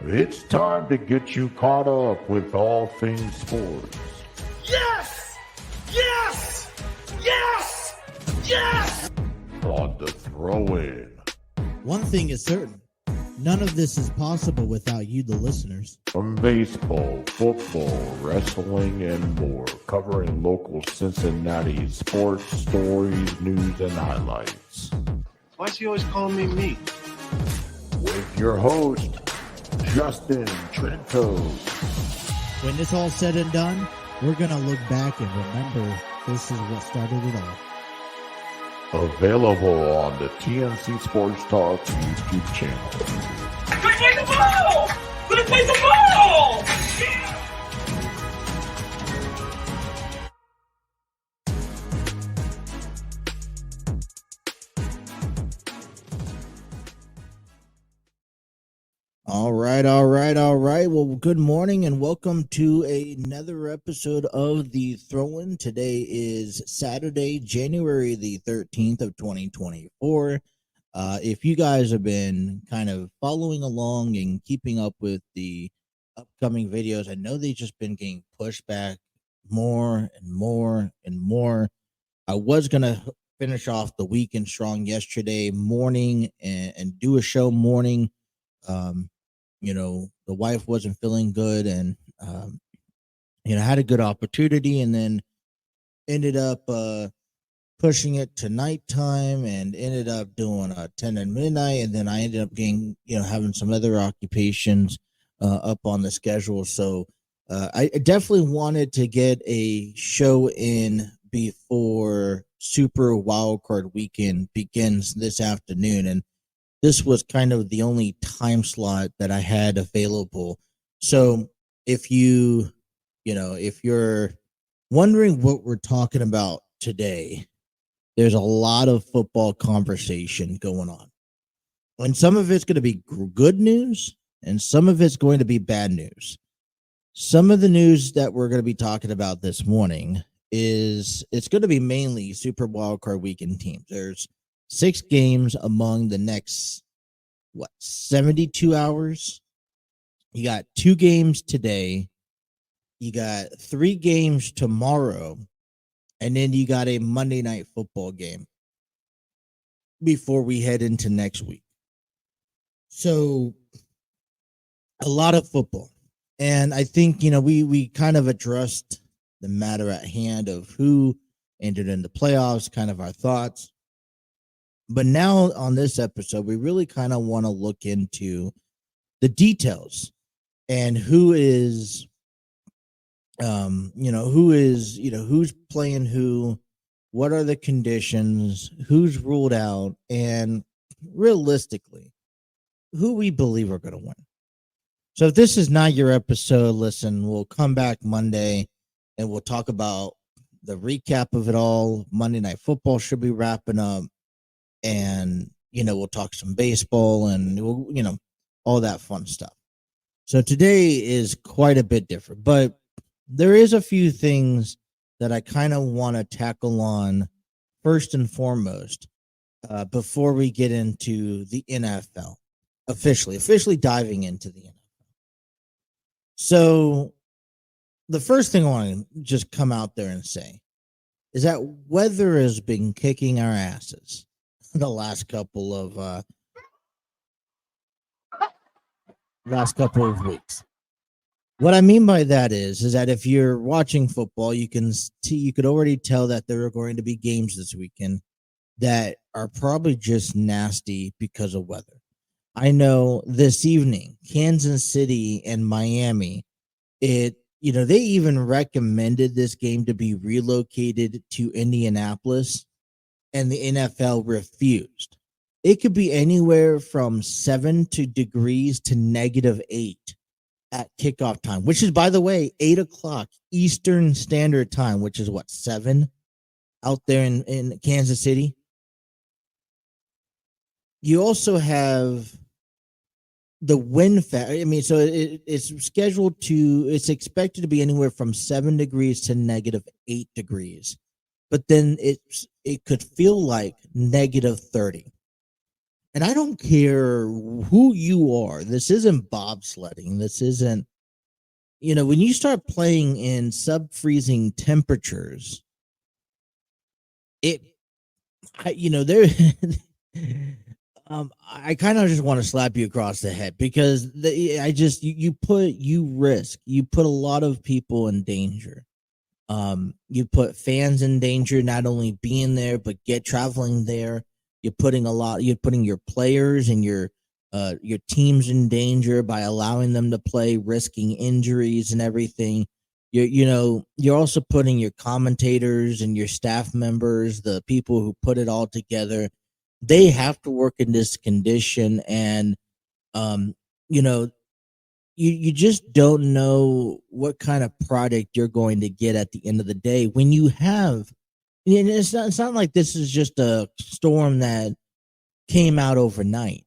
It's time to get you caught up with all things sports. Yes! Yes! Yes! Yes! On the throw-in. One thing is certain. None of this is possible without you, the listeners. From baseball, football, wrestling, and more, covering local Cincinnati sports, stories, news, and highlights. Why is he always calling me? With your host, Justin Trento. When it's all said and done, we're going to look back and remember this is what started it all. Available on the TNC Sports Talk YouTube channel. Let's play the ball! Let's play the ball! All right. Well, good morning and welcome to another episode of The Throw-In. Today is Saturday, January the 13th of 2024. If you guys have been kind of following along and keeping up with the upcoming videos, I know they've just been getting pushed back more and more and more. I was going to finish off the weekend strong yesterday morning and do a show morning. The wife wasn't feeling good and, had a good opportunity and then ended up pushing it to nighttime and ended up doing 10 at midnight. And then I ended up getting, having some other occupations up on the schedule. So I definitely wanted to get a show in before Super Wildcard Weekend begins this afternoon. And this was kind of the only time slot that I had available. So if you're wondering what we're talking about today, there's a lot of football conversation going on. And some of it's going to be good news and some of it's going to be bad news. Some of the news that we're going to be talking about this morning it's going to be mainly Super Wildcard Weekend teams. There's 6 games among the next 72 hours. You got 2 games today, you got 3 games tomorrow, and then you got a Monday Night Football game before we head into next week. So a lot of football, and I think we kind of addressed the matter at hand of who entered in the playoffs, kind of our thoughts. But now on this episode, we really kind of want to look into the details and who's playing who, what are the conditions, who's ruled out, and realistically, who we believe are going to win. So if this is not your episode, listen, we'll come back Monday and we'll talk about the recap of it all. Monday Night Football should be wrapping up. And, we'll talk some baseball and, all that fun stuff. So today is quite a bit different, but there is a few things that I kind of want to tackle on first and foremost before we get into the NFL, officially diving into the NFL. So the first thing I want to just come out there and say is that weather has been kicking our asses the last couple of weeks. What I mean by that is that if you're watching football, you could already tell that there are going to be games this weekend that are probably just nasty because of weather. I know this evening, Kansas City and Miami, they even recommended this game to be relocated to Indianapolis. And the NFL refused. It could be anywhere from 7 degrees to -8 at kickoff time, which is, by the way, 8 o'clock Eastern Standard Time, which is 7 out there in Kansas City. You also have the wind factor. So it's expected to be anywhere from 7 degrees to -8 degrees. But then it could feel like -30. And I don't care who you are. This isn't bobsledding. This isn't, when you start playing in sub-freezing temperatures, there, I kind of just want to slap you across the head because you put a lot of people in danger. You put fans in danger, not only being there, but traveling there. You're putting your players and your teams in danger by allowing them to play, risking injuries and everything. You're also putting your commentators and your staff members, the people who put it all together, they have to work in this condition. And, you just don't know what kind of product you're going to get at the end of the day when you have, and it's not like this is just a storm that came out overnight.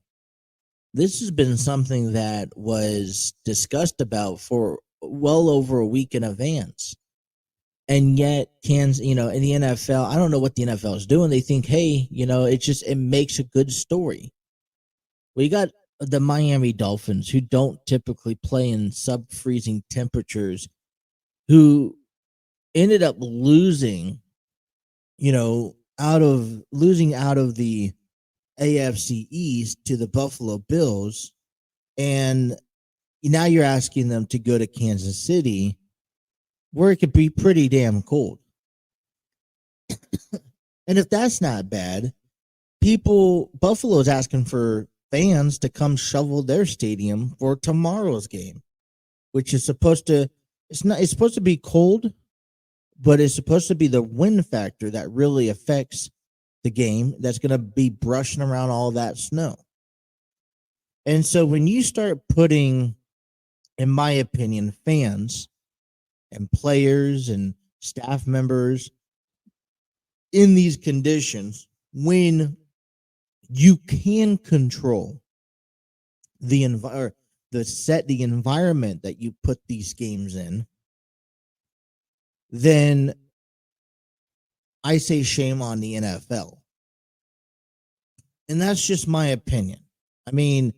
This has been something that was discussed about for well over a week in advance. And yet, in the NFL, I don't know what the NFL is doing. They think, hey, it makes a good story. We got the Miami Dolphins, who don't typically play in sub-freezing temperatures, who ended up losing, out of the AFC East to the Buffalo Bills. And now you're asking them to go to Kansas City, where it could be pretty damn cold. And if that's not bad, Buffalo is asking for fans to come shovel their stadium for tomorrow's game, which is supposed to be cold, but it's supposed to be the wind factor that really affects the game that's going to be brushing around all that snow. And so when you start putting, in my opinion, fans and players and staff members in these conditions, when you can control the environment that you put these games in, then I say shame on the NFL. And that's just my opinion. I mean,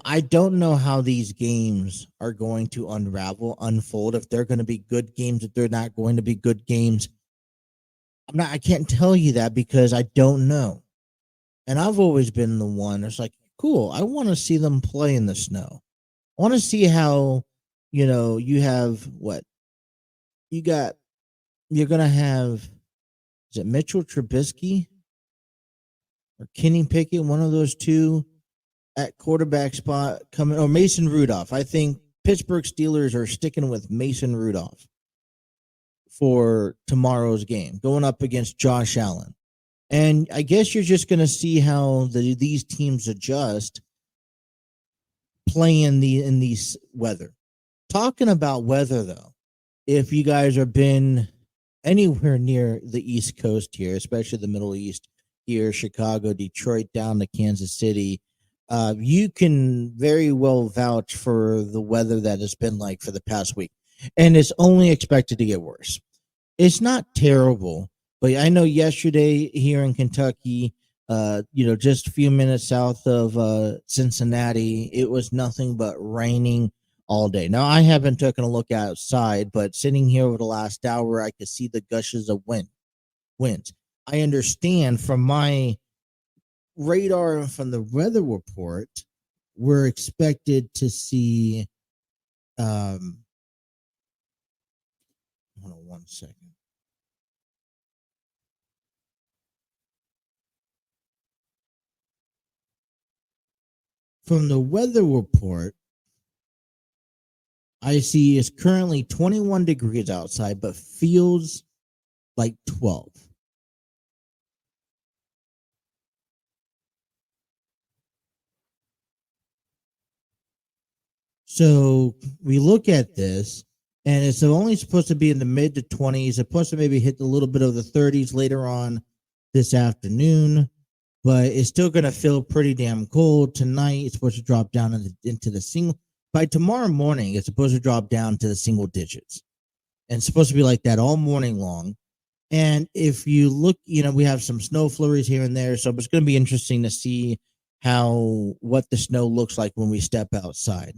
I don't know how these games are going to unfold, if they're going to be good games, if they're not going to be good games. I can't tell you that because I don't know. And I've always been the one that's like, cool, I want to see them play in the snow. I want to see how, you have you're going to have, is it Mitchell Trubisky or Kenny Pickett, one of those two at quarterback spot coming, or Mason Rudolph. I think Pittsburgh Steelers are sticking with Mason Rudolph for tomorrow's game, going up against Josh Allen. And I guess you're just going to see how these teams adjust playing in these weather. Talking about weather, though, if you guys have been anywhere near the East Coast here, especially the Middle East here, Chicago, Detroit, down to Kansas City, you can very well vouch for the weather that has been like for the past week. And it's only expected to get worse. It's not terrible. But I know yesterday here in Kentucky, just a few minutes south of Cincinnati, it was nothing but raining all day. Now, I haven't taken a look outside, but sitting here over the last hour, I could see the gushes of winds. I understand from my radar and from the weather report, we're expected to see, hold on one second. From the weather report, I see it's currently 21 degrees outside, but feels like 12. So we look at this, and it's only supposed to be in the mid to 20s. It's supposed to maybe hit a little bit of the 30s later on this afternoon. But it's still going to feel pretty damn cold. Tonight, it's supposed to drop down into the single. By tomorrow morning, it's supposed to drop down to the single digits. And it's supposed to be like that all morning long. And if you look, we have some snow flurries here and there. So it's going to be interesting to see what the snow looks like when we step outside.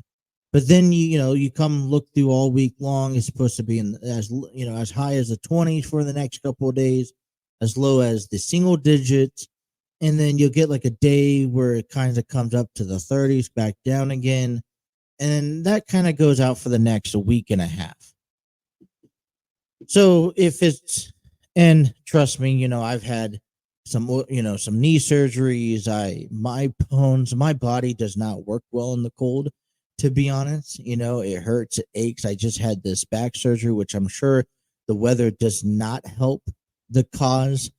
But then you come look through all week long. It's supposed to be as high as the 20s for the next couple of days, as low as the single digits, and then you'll get like a day where it kind of comes up to the 30s, back down again, and that kind of goes out for the next week and a half. So and trust me, I've had some knee surgeries. My body does not work well in the cold, to be honest. It hurts, it aches. I just had this back surgery, which I'm sure the weather does not help the cause.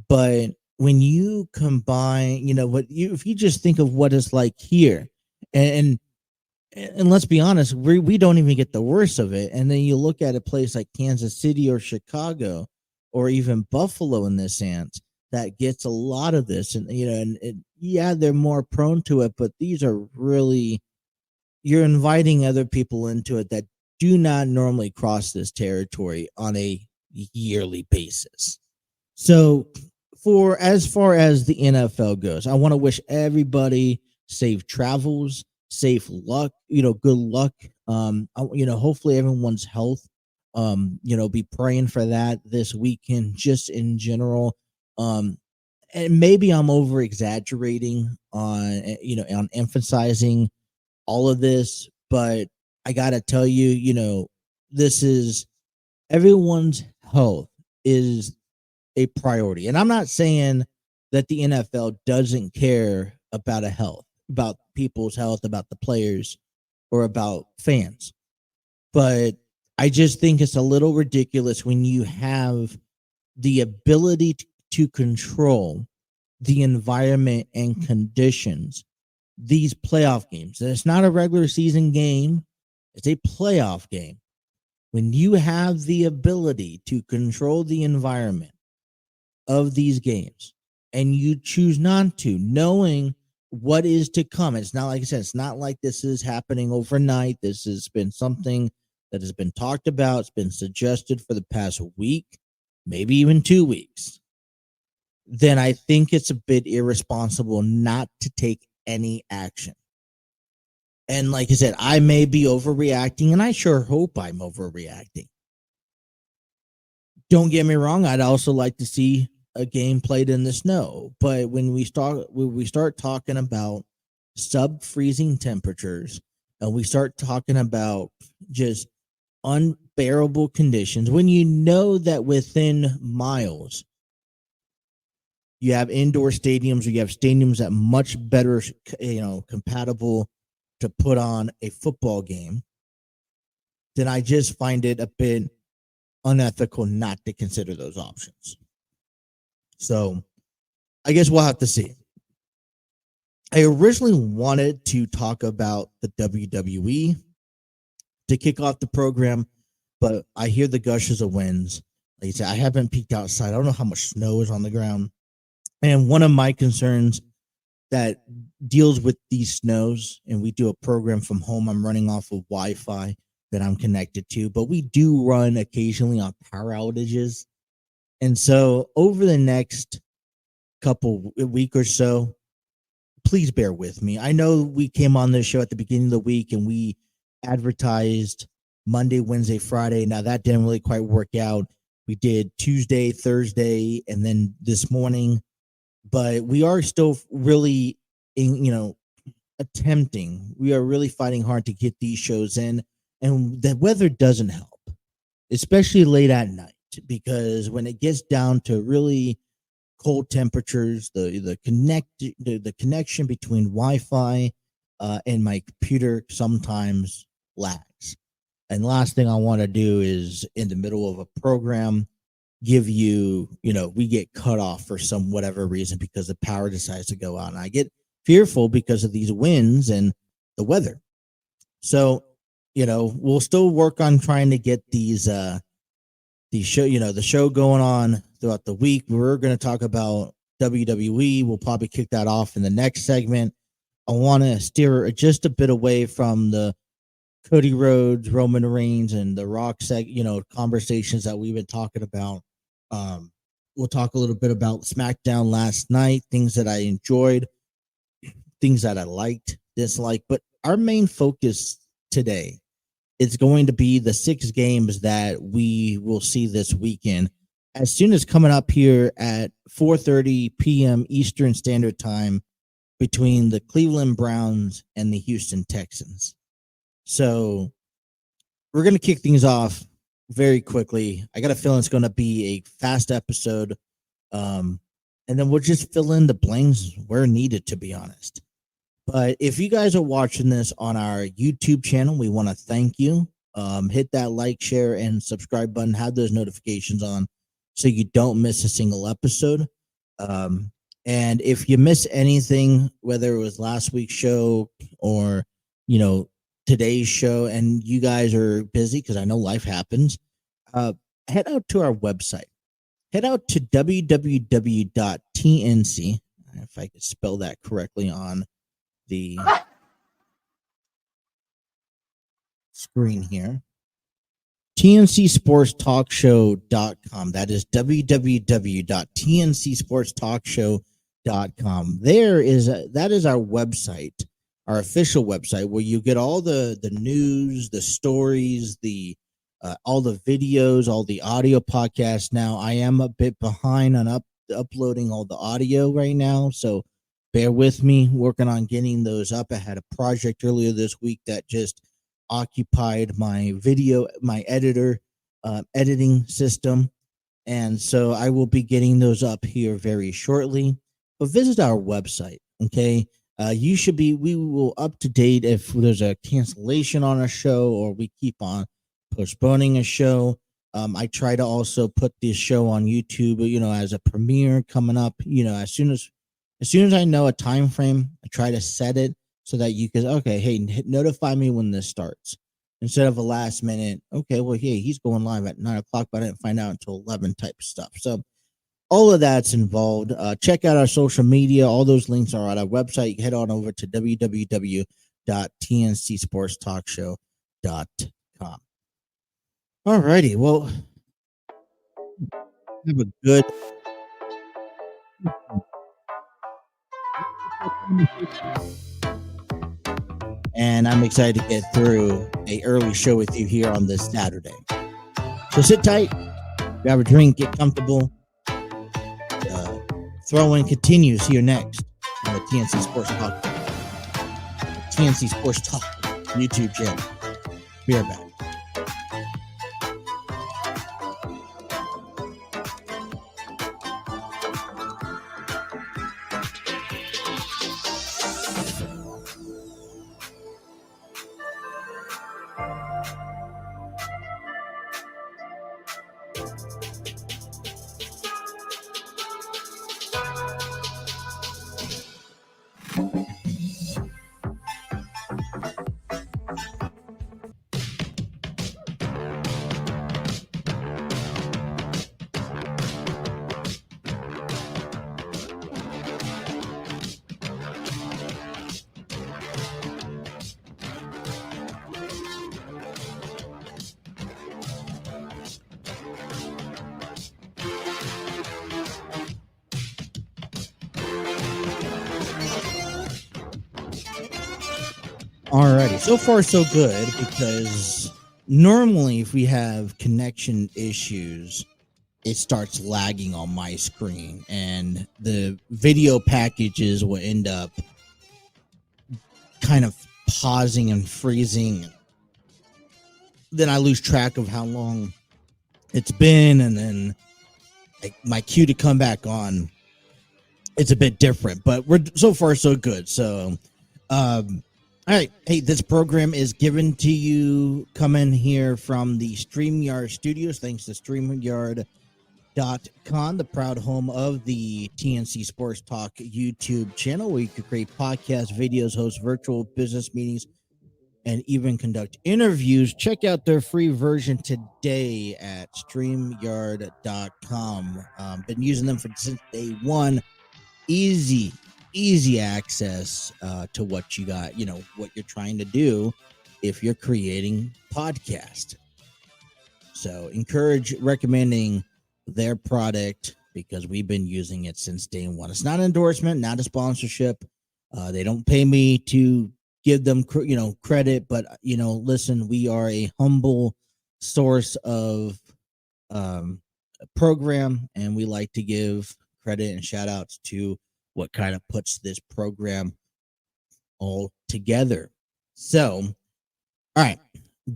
But when you combine, if you just think of what it's like here, and let's be honest, we don't even get the worst of it. And then you look at a place like Kansas City or Chicago or even Buffalo in this sense that gets a lot of this. And, they're more prone to it, but these are really, you're inviting other people into it that do not normally cross this territory on a yearly basis. So as far as the NFL goes, I want to wish everybody safe travels, safe luck, good luck. Hopefully everyone's health, be praying for that this weekend, just in general. And maybe I'm over exaggerating on emphasizing all of this, but I got to tell you, this is everyone's health is a priority. And I'm not saying that the NFL doesn't care about about people's health, about the players, or about fans. But I just think it's a little ridiculous when you have the ability to control the environment and conditions, these playoff games. And it's not a regular season game, it's a playoff game. When you have the ability to control the environment of these games and you choose not to, knowing what is to come. It's not, like I said, it's not like this is happening overnight. This has been something that has been talked about. It's been suggested for the past week, maybe even 2 weeks. Then I think it's a bit irresponsible not to take any action. And like I said, I may be overreacting, and I sure hope I'm overreacting. Don't get me wrong. I'd also like to see a game played in the snow, but when we start talking about sub-freezing temperatures, and we start talking about just unbearable conditions, when you know that within miles you have indoor stadiums, or you have stadiums that much better, compatible to put on a football game, then I just find it a bit unethical not to consider those options. So I guess we'll have to see. I originally wanted to talk about the WWE to kick off the program, but I hear the gushes of winds. Like I said, I haven't peeked outside. I don't know how much snow is on the ground. And one of my concerns that deals with these snows, and we do a program from home. I'm running off of Wi-Fi that I'm connected to, but we do run occasionally on power outages. And so over the next week or so, please bear with me. I know we came on this show at the beginning of the week and we advertised Monday, Wednesday, Friday. Now that didn't really quite work out. We did Tuesday, Thursday, and then this morning, but we are still really attempting. We are really fighting hard to get these shows in, and the weather doesn't help, especially late at night. Because when it gets down to really cold temperatures, the connection between Wi-Fi and my computer sometimes lags. And last thing I want to do is, in the middle of a program, give you, we get cut off for some whatever reason because the power decides to go out. And I get fearful because of these winds and the weather. So, we'll still work on trying to get the show going on throughout the week. We're going to talk about WWE. We'll probably kick that off in the next segment. I want to steer just a bit away from the Cody Rhodes, Roman Reigns, and the Rock conversations that we've been talking about. We'll talk a little bit about SmackDown last night, things that I enjoyed. things that I liked, disliked, but our main focus today is going to be the 6 games that we will see this weekend. As soon as coming up here at 4:30 p.m. Eastern Standard Time between the Cleveland Browns and the Houston Texans. So we're going to kick things off very quickly. I got a feeling it's going to be a fast episode. And then we'll just fill in the blanks where needed, to be honest. But if you guys are watching this on our YouTube channel, we want to thank you. Hit that like, share, and subscribe button. Have those notifications on so you don't miss a single episode. And if you miss anything, whether it was last week's show or, today's show, and you guys are busy because I know life happens, head out to our website. Head out to www.tnc, if I could spell that correctly on the screen here. TNCSportsTalkShow.com. That is www.tncsportstalkshow.com. That is our website, our official website, where you get all the news, the stories, all the videos, all the audio podcasts. Now, I am a bit behind on uploading all the audio right now, so bear with me, working on getting those up. I had a project earlier this week that just occupied my editing system, and so I will be getting those up here very shortly. But visit our website, okay? We will up to date if there's a cancellation on a show or we keep on postponing a show. I try to also put this show on YouTube, as a premiere coming up. As soon as I know a time frame, I try to set it so that you can, okay, hey, notify me when this starts. Instead of a last minute, okay, well, hey, he's going live at 9 o'clock, but I didn't find out until 11 type of stuff. So all of that's involved. Check out our social media. All those links are on our website. You can head on over to www.tncsportstalkshow.com. All righty. Well, have a good and I'm excited to get through a early show with you here on this Saturday. So sit tight, grab a drink, get comfortable. Throw-in continues here next on the TNC Sports Talk, TNC Sports Talk YouTube channel. Be right back. Alrighty, so far so good, because normally if we have connection issues, it starts lagging on my screen and the video packages will end up kind of pausing and freezing. Then I lose track of how long it's been, and then my cue to come back on, it's a bit different, but we're so far so good. So all right. Hey, this program is given to you coming here from the StreamYard studios. Thanks to StreamYard.com, the proud home of the TNC Sports Talk YouTube channel, where you can create podcasts, videos, host virtual business meetings, and even conduct interviews. Check out their free version today at StreamYard.com. Been using them since day one. Easy access to what you got, what you're trying to do if you're creating podcast. So recommending their product because we've been using it since day one. It's not an endorsement, not a sponsorship. They don't pay me to give them, credit, but listen, we are a humble source of program, and we like to give credit and shout outs to what kind of puts this program all together. So, all right,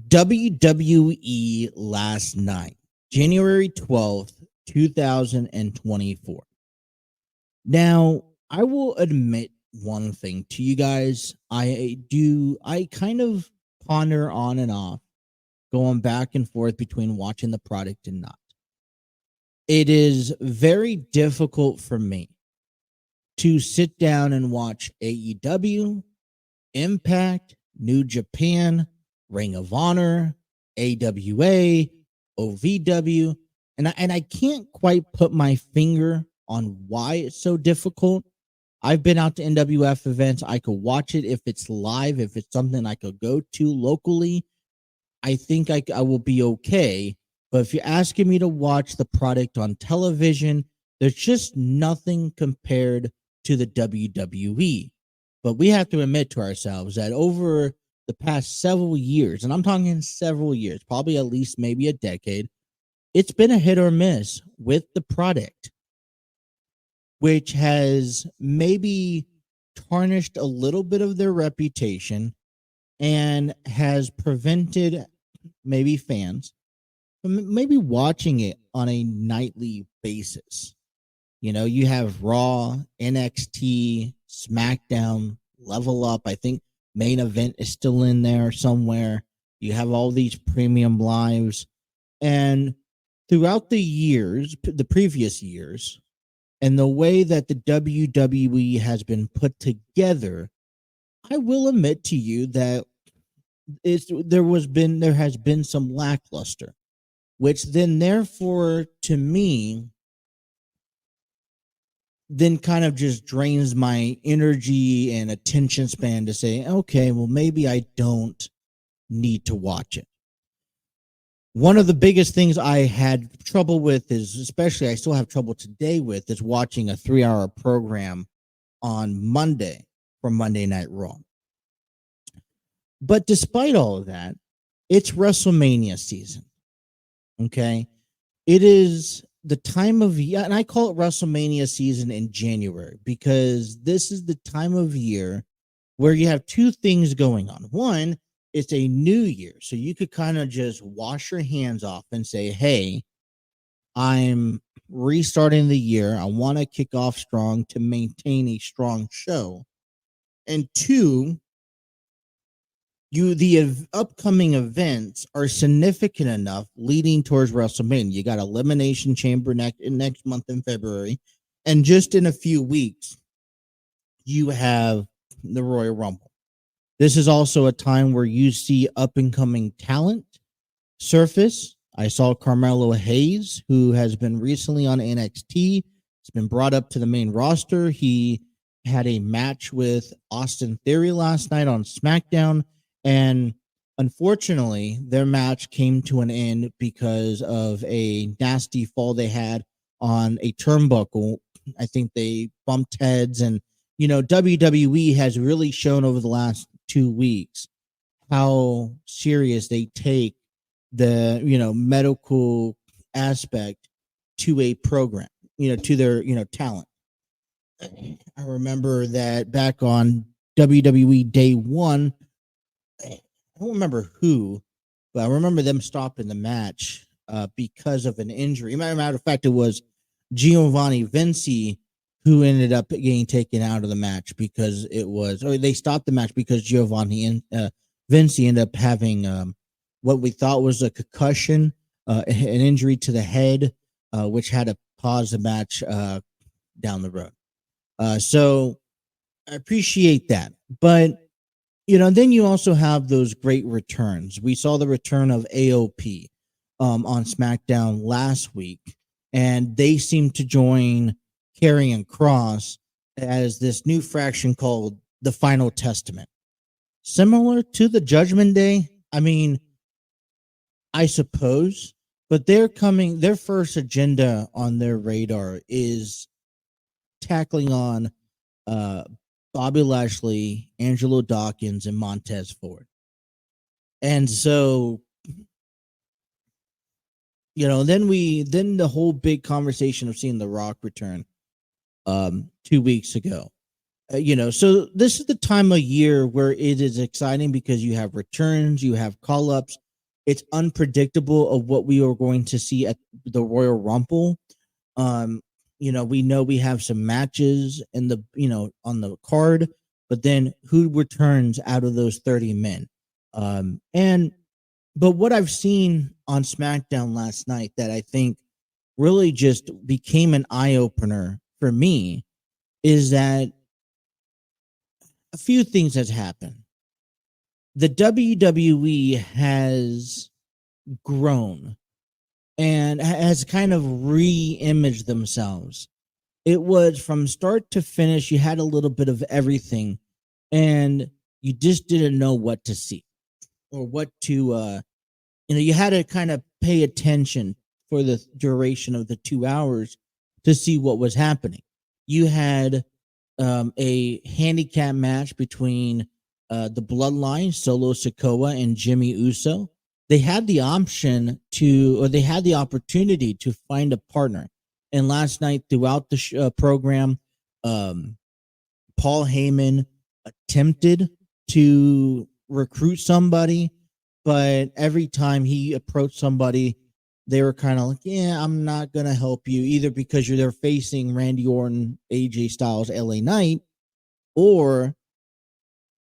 WWE last night, January 12th, 2024. Now, I will admit one thing to you guys. I kind of ponder on and off, going back and forth between watching the product and not. It is very difficult for me to sit down and watch AEW, Impact, New Japan, Ring of Honor, AWA, OVW, and I can't quite put my finger on why it's so difficult. I've been out to NWF events. I could watch it if it's live, if it's something I could go to locally. I think I will be okay. But if you're asking me to watch the product on television, there's just nothing compared to the WWE. But we have to admit to ourselves that over the past several years, and I'm talking several years, probably at least maybe a decade, it's been a hit or miss with the product, which has maybe tarnished a little bit of their reputation and has prevented maybe fans from maybe watching it on a nightly basis. You have Raw, NXT, SmackDown, Level Up. I think Main Event is still in there somewhere. You have all these premium lives. And throughout the years, the previous years, and the way that the WWE has been put together, I will admit to you that there has been some lackluster, which then therefore to me then kind of just drains my energy and attention span to say, okay, well, maybe I don't need to watch it. One of the biggest things I had trouble with is, especially I still have trouble today with, is watching a 3-hour program on Monday for Monday Night Raw. But despite all of that, it's WrestleMania season. Okay. It is the time of year, and I call it WrestleMania season in January because this is the time of year where you have two things going on. One, it's a new year, so you could kind of just wash your hands off and say, hey, I'm restarting the year. I want to kick off strong to maintain a strong show. And two, the upcoming events are significant enough leading towards WrestleMania. You got Elimination Chamber next month in February, and just in a few weeks, you have the Royal Rumble. This is also a time where you see up-and-coming talent surface. I saw Carmelo Hayes, who has been recently on NXT. He's been brought up to the main roster. He had a match with Austin Theory last night on SmackDown. And unfortunately, their match came to an end because of a nasty fall they had on a turnbuckle. I think they bumped heads. And, WWE has really shown over the last 2 weeks how serious they take the, medical aspect to a program, to their, talent. I remember that back on WWE Day 1, I don't remember who, but I remember them stopping the match because of an injury. Matter of fact, it was Giovanni Vinci who ended up getting taken out of the match because they stopped the match because Giovanni and Vinci ended up having what we thought was a concussion, an injury to the head, which had to pause the match down the road. So I appreciate that. But then you also have those great returns. We saw the return of AOP on SmackDown last week, and they seem to join Karrion Kross as this new faction called the Final Testament. Similar to the Judgment Day, I suppose, but their first agenda on their radar is tackling on Bobby Lashley, Angelo Dawkins, and Montez Ford. And so, then the whole big conversation of seeing The Rock return 2 weeks ago. So this is the time of year where it is exciting because you have returns, you have call-ups. It's unpredictable of what we are going to see at the Royal Rumble. We know we have some matches in the, on the card, but then who returns out of those 30 men? But what I've seen on SmackDown last night that I think really just became an eye-opener for me is that a few things has happened. The WWE has grown and has kind of re-imaged themselves. It was from start to finish, you had a little bit of everything, and you just didn't know what to see or what to, you had to kind of pay attention for the duration of the 2 hours to see what was happening. You had a handicap match between the Bloodline, Solo Sikoa, and Jimmy Uso. They had the they had the opportunity to find a partner. And last night, throughout the program, Paul Heyman attempted to recruit somebody, but every time he approached somebody, they were kind of like, yeah, I'm not going to help you, either because they're facing Randy Orton, AJ Styles, LA Knight, or,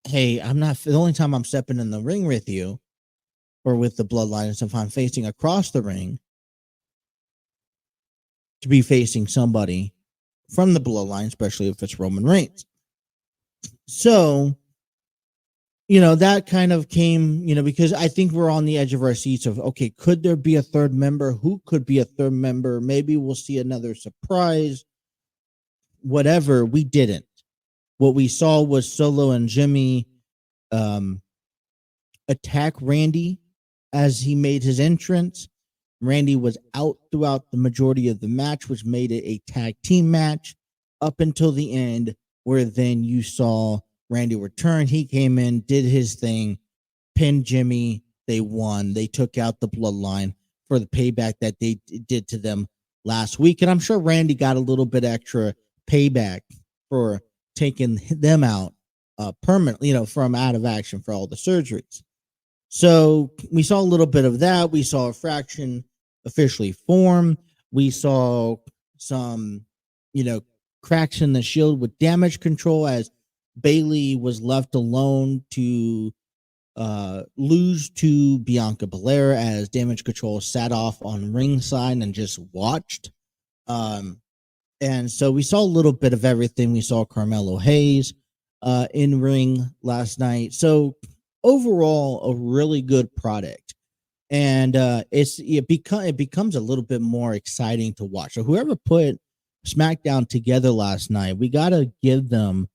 hey, I'm not, the only time I'm stepping in the ring with you or with the Bloodline is if I'm facing across the ring to be facing somebody from the Bloodline, especially if it's Roman Reigns. So, that kind of came, because I think we're on the edge of our seats of, okay, could there be a third member? Who could be a third member? Maybe we'll see another surprise. Whatever, we didn't. What we saw was Solo and Jimmy attack Randy as he made his entrance. Randy was out throughout the majority of the match, which made it a tag team match up until the end, where then you saw Randy return. He came in, did his thing, pinned Jimmy. They won. They took out the Bloodline for the payback that they did to them last week. And I'm sure Randy got a little bit extra payback for taking them out permanently, from out of action for all the surgeries. So we saw a little bit of that. We saw a faction officially form. We saw some, cracks in the Shield with damage control as Bayley was left alone to lose to Bianca Belair as Damage Control sat off on ringside and just watched. And so we saw a little bit of everything. We saw Carmelo Hayes in ring last night. So overall, a really good product. And it becomes a little bit more exciting to watch. So whoever put SmackDown together last night, we got to give them,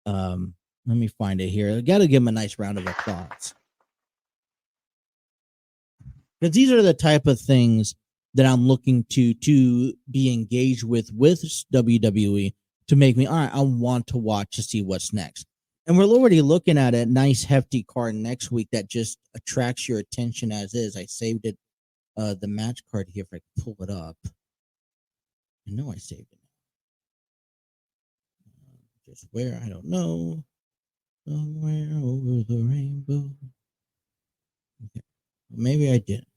let me find it here. I got to give them a nice round of applause. Because these are the type of things that I'm looking to be engaged with WWE to make me, all right, I want to watch to see what's next. And we're already looking at a nice hefty card next week that just attracts your attention as is. I saved it, the match card here, if I can pull it up. I know I saved it. Just where, I don't know. Somewhere over the rainbow. Okay. Maybe I didn't.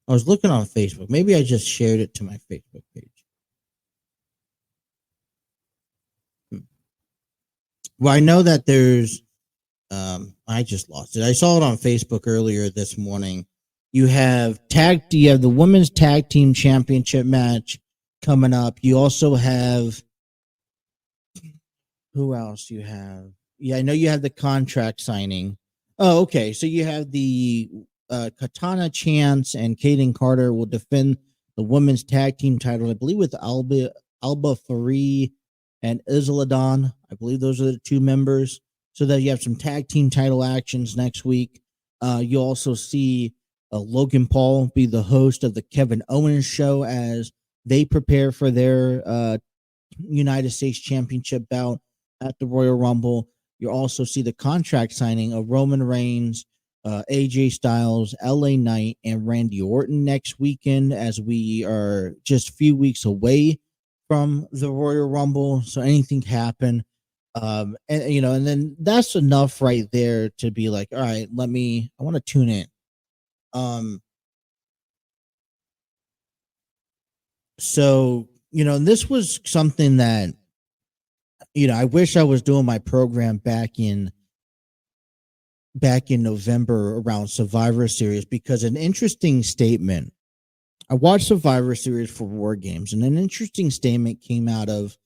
I was looking on Facebook. Maybe I just shared it to my Facebook page. Well, I know that there's, I just lost it. I saw it on Facebook earlier this morning. You have the women's tag team championship match coming up. You also have, who else you have? Yeah, I know you have the contract signing. Oh, okay. So you have the Katana Chance and Kaden Carter will defend the women's tag team title, I believe, with Alba Farie and Isla Dawn. I believe those are the two members. So that you have some tag team title actions next week. You also see Logan Paul be the host of the Kevin Owens show as they prepare for their United States Championship bout at the Royal Rumble. You'll also see the contract signing of Roman Reigns, AJ Styles, LA Knight, and Randy Orton next weekend, as we are just a few weeks away from the Royal Rumble. So anything can happen. And then that's enough right there to be like, all right, I want to tune in. So, this was something that, I wish I was doing my program back in November around Survivor Series, because an interesting statement, I watched Survivor Series for War Games, and an interesting statement came out of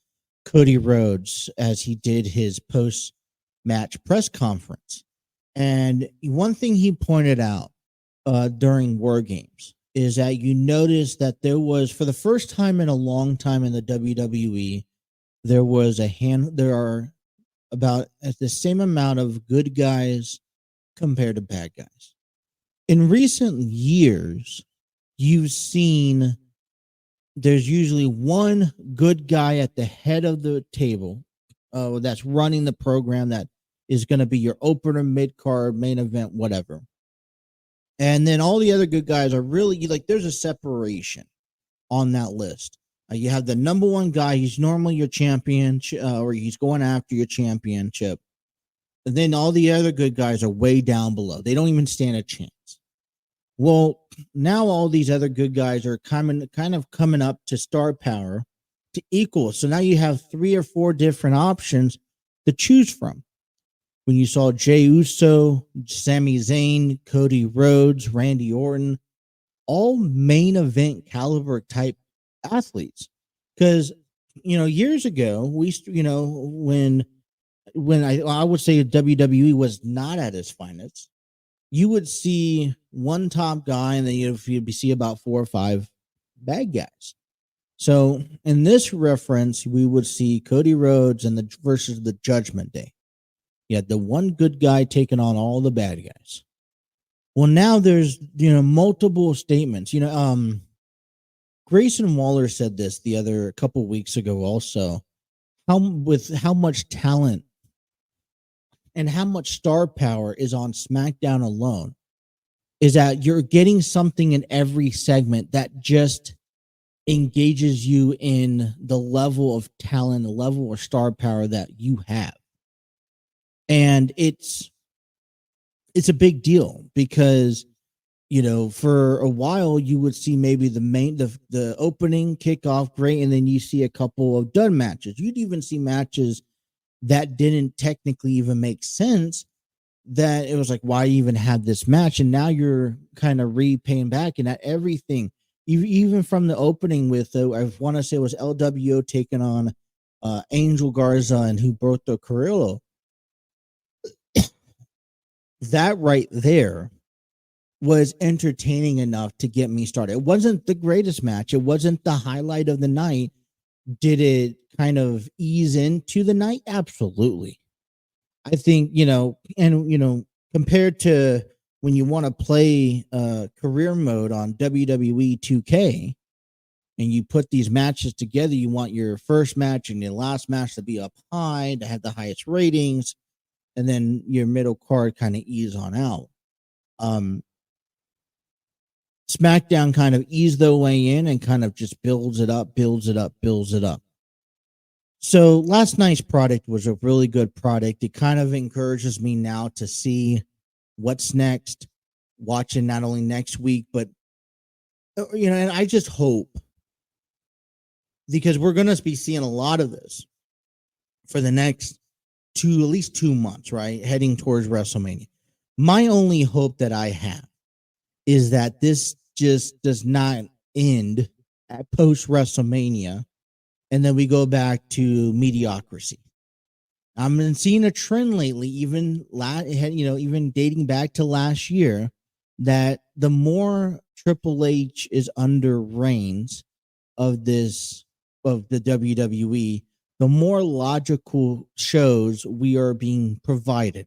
Cody Rhodes as he did his post-match press conference. And one thing he pointed out during War Games is that you notice that there was, for the first time in a long time in the WWE, there are about the same amount of good guys compared to bad guys. In recent years, you've seen there's usually one good guy at the head of the table that's running the program, that is going to be your opener, mid-card, main event, whatever. And then all the other good guys are really, like, there's a separation on that list. You have the number one guy. He's normally your champion, or he's going after your championship. And then all the other good guys are way down below. They don't even stand a chance. Well, now all these other good guys are kind of coming up to star power to equal. So now you have 3 or 4 different options to choose from. When you saw Jey Uso, Sami Zayn, Cody Rhodes, Randy Orton, all main event caliber type athletes. Because, years ago, when I would say WWE was not at its finest, you would see one top guy, and then you'd see about 4 or 5 bad guys. So in this reference, we would see Cody Rhodes versus the Judgment Day. You had the one good guy taking on all the bad guys. Well, now there's multiple statements. Grayson Waller said this a couple weeks ago also. How much talent and how much star power is on SmackDown alone, is that you're getting something in every segment that just engages you in the level of talent, the level of star power that you have. And it's a big deal, because for a while you would see maybe the opening kickoff great, and then you see a couple of dud matches. You'd even see matches that didn't technically even make sense, that it was like, why even have this match? And now you're kind of repaying back, and that everything, even from the opening with I want to say it was LWO taking on Angel Garza and Humberto Carrillo. That right there was entertaining enough to get me started. It wasn't the greatest match. It wasn't the highlight of the night. Did it kind of ease into the night? Absolutely. I think, compared to when you want to play career mode on WWE 2K and you put these matches together, you want your first match and your last match to be up high, to have the highest ratings, and then your middle card kind of ease on out. SmackDown kind of eased their way in and kind of just builds it up. So last night's product was a really good product. It kind of encourages me now to see what's next, watching not only next week, but, and I just hope, because we're going to be seeing a lot of this for the next at least 2 months, right? Heading towards WrestleMania. My only hope that I have is that this just does not end at post WrestleMania, and then we go back to mediocrity. I've been seeing a trend lately, even dating back to last year, that the more Triple H is under reigns of the WWE, the more logical shows we are being provided,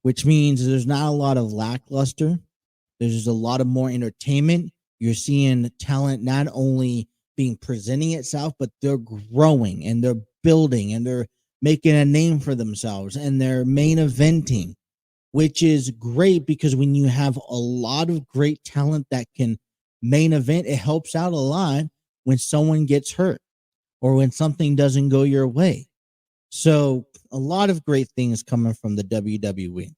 which means there's not a lot of lackluster. There's a lot of more entertainment. You're seeing talent not only being presenting itself, but they're growing and they're building and they're making a name for themselves, and they're main eventing, which is great because when you have a lot of great talent that can main event, it helps out a lot when someone gets hurt or when something doesn't go your way. So a lot of great things coming from the WWE.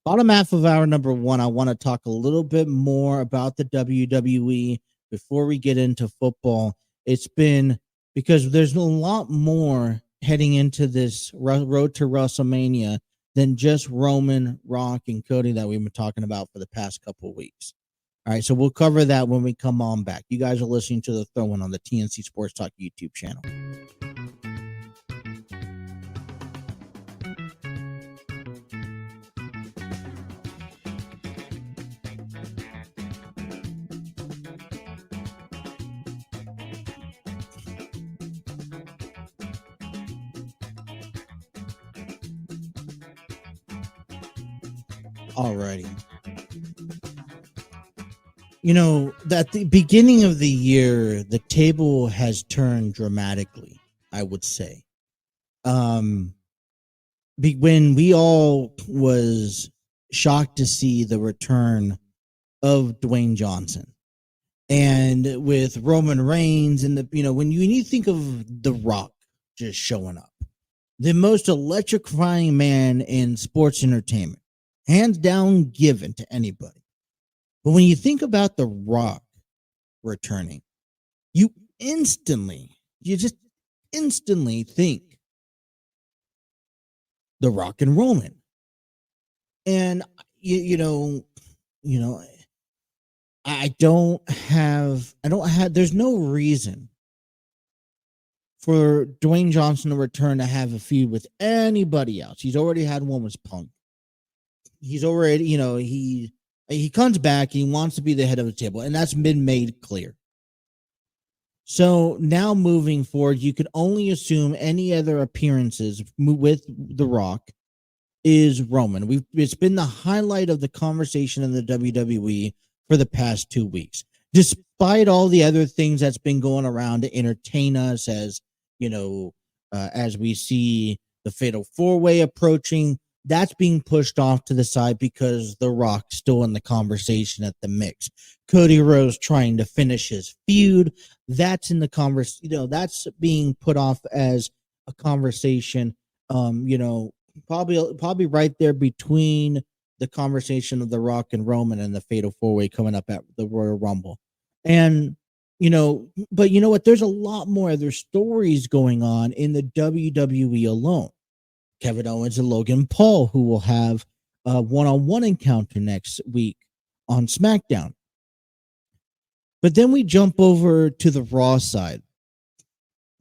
Bottom half of hour number 1, I want to talk a little bit more about the WWE before we get into football. It's been because there's a lot more heading into this road to WrestleMania than just Roman, Rock, and Cody that we've been talking about for the past couple of weeks. All right, so we'll cover that when we come on back. You guys are listening to The Throw-In on the TNC Sports Talk YouTube channel. Alrighty. You know, at the beginning of the year, the table has turned dramatically, I would say. When we all was shocked to see the return of Dwayne Johnson. And with Roman Reigns and when you think of The Rock just showing up, the most electrifying man in sports entertainment, hands down given to anybody. But when you think about The Rock returning, you just instantly think The Rock and Roman. And there's no reason for Dwayne Johnson to return to have a feud with anybody else. He's already had one with Punk. He's already, he comes back, he wants to be the head of the table, and that's been made clear. So now moving forward, you could only assume any other appearances with The Rock is Roman. It's been the highlight of the conversation in the WWE for the past 2 weeks. Despite all the other things that's been going around to entertain us as we see the Fatal 4-Way approaching, that's being pushed off to the side because The Rock's still in the conversation at the mix. Cody Rhodes trying to finish his feud. That's in the conversation. That's being put off as a conversation. Probably right there between the conversation of The Rock and Roman and the Fatal 4-Way coming up at the Royal Rumble. And but you know what? There's a lot more other stories going on in the WWE alone. Kevin Owens and Logan Paul, who will have a one-on-one encounter next week on SmackDown. But then we jump over to the Raw side.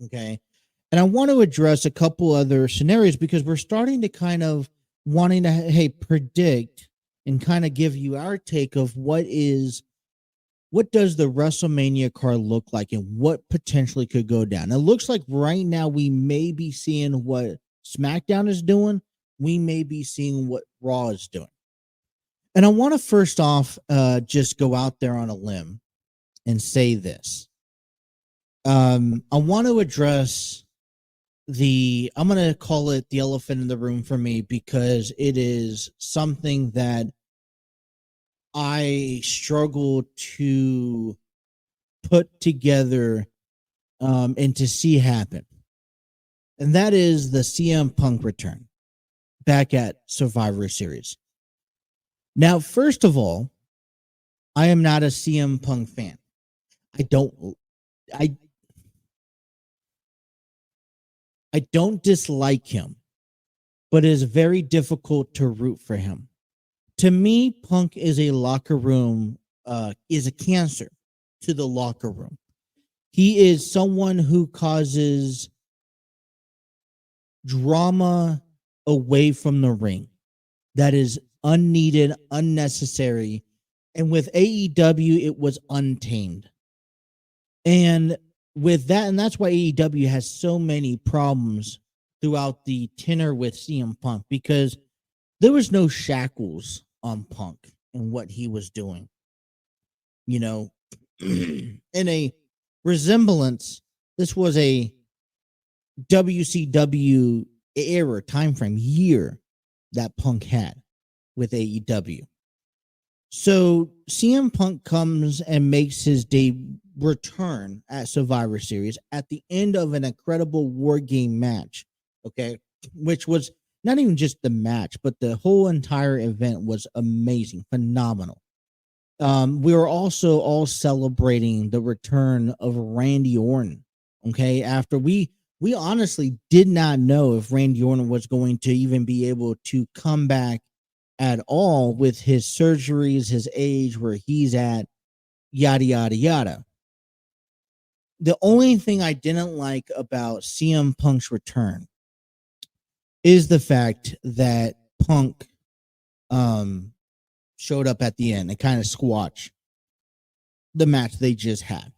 Okay. And I want to address a couple other scenarios because we're starting to kind of wanting to, predict and kind of give you our take of what does the WrestleMania card look like and what potentially could go down. It looks like right now we may be seeing what SmackDown is doing. We may be seeing what Raw is doing. And I want to first off just go out there on a limb and say this. I want to address I'm going to call it the elephant in the room for me because it is something that I struggle to put together and to see happen. And that is the CM Punk return back at Survivor Series. Now, first of all, I am not a CM Punk fan. I don't dislike him, but it is very difficult to root for him. To me, Punk is a locker room, is a cancer to the locker room. He is someone who causes drama away from the ring that is unneeded, unnecessary. And with AEW, it was untamed. And with that, and that's why AEW has so many problems throughout the tenor with CM Punk, because there was no shackles on Punk and what he was doing. In a resemblance, this was a WCW era, time frame, year that Punk had with AEW. So CM Punk comes and makes his return at Survivor Series at the end of an incredible War Game match, okay, which was not even just the match, but the whole entire event was amazing, phenomenal. We were also all celebrating the return of Randy Orton, okay, after we honestly did not know if Randy Orton was going to even be able to come back at all with his surgeries, his age, where he's at, yada, yada, yada. The only thing I didn't like about CM Punk's return is the fact that Punk showed up at the end and kind of squashed the match they just had.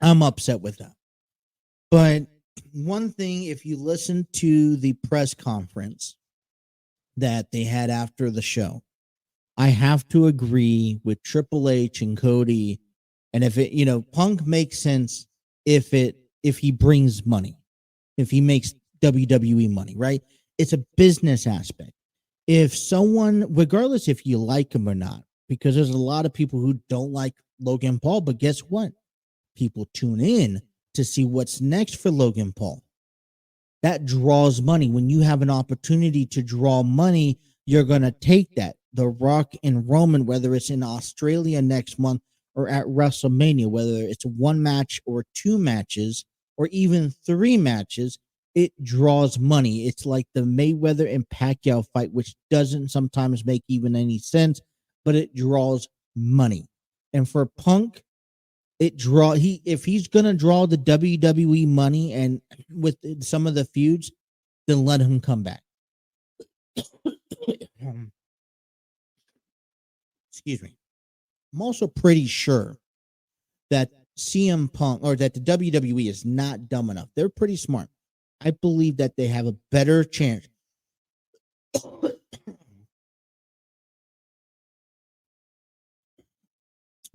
I'm upset with that. But one thing, if you listen to the press conference that they had after the show, I have to agree with Triple H and Cody. And if it, Punk makes sense if he brings money, if he makes WWE money, right? It's a business aspect. If someone, regardless if you like him or not, because there's a lot of people who don't like Logan Paul, but guess what? People tune in to see what's next for Logan Paul. That draws money. When you have an opportunity to draw money, you're going to take that. The Rock and Roman, whether it's in Australia next month or at WrestleMania, whether it's one match or two matches or even three matches, it draws money. It's like the Mayweather and Pacquiao fight, which doesn't sometimes make even any sense, but it draws money. And for Punk, if he's gonna draw the WWE money and with some of the feuds, then let him come back. Excuse me. I'm also pretty sure that CM Punk or that the WWE is not dumb enough. They're pretty smart. I believe that they have a better chance.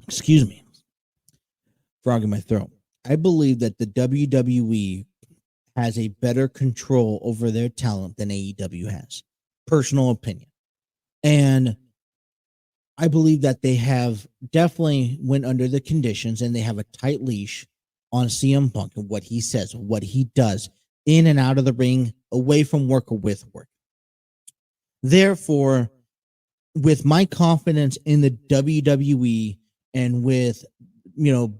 Excuse me. Frog in my throat. I believe that the WWE has a better control over their talent than AEW has. Personal opinion. And I believe that they have definitely went under the conditions and they have a tight leash on CM Punk and what he says, what he does in and out of the ring, away from work or with work. Therefore, with my confidence in the WWE and with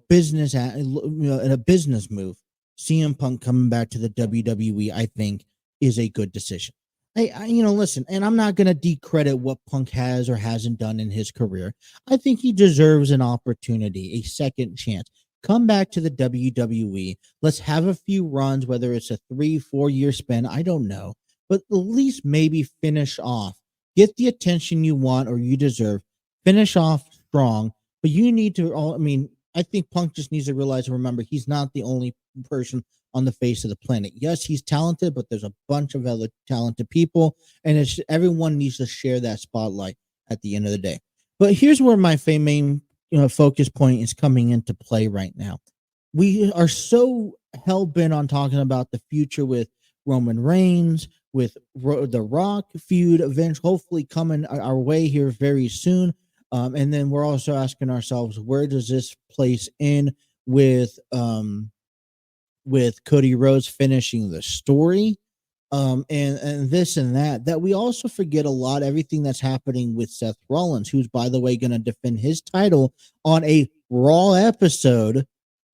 business, in a business move, CM Punk coming back to the WWE, I think, is a good decision. Listen, and I'm not going to decredit what Punk has or hasn't done in his career. I think he deserves an opportunity, a second chance. Come back to the WWE. Let's have a few runs, whether it's a 3-4 year span. I don't know, but at least maybe finish off. Get the attention you want or you deserve. Finish off strong, but you need to. I think Punk just needs to realize and remember he's not the only person on the face of the planet. Yes, he's talented, but there's a bunch of other talented people, and everyone needs to share that spotlight at the end of the day. But here's where my main focus point is coming into play right now. We are so hell-bent on talking about the future with Roman Reigns, with the Rock feud event, hopefully coming our way here very soon. And then we're also asking ourselves, where does this place in with Cody Rhodes finishing the story, and this and that we also forget a lot, everything that's happening with Seth Rollins, who's, by the way, going to defend his title on a Raw episode,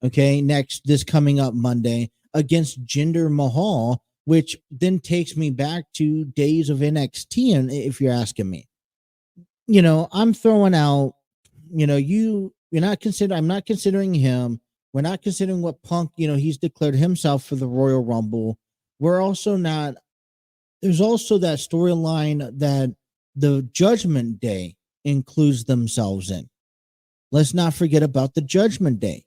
okay, this coming up Monday against Jinder Mahal, which then takes me back to days of NXT, and if you're asking me. I'm throwing out, I'm not considering him. We're not considering what Punk, he's declared himself for the Royal Rumble. We're also not, there's also that storyline that the Judgment Day includes themselves in. Let's not forget about the Judgment Day.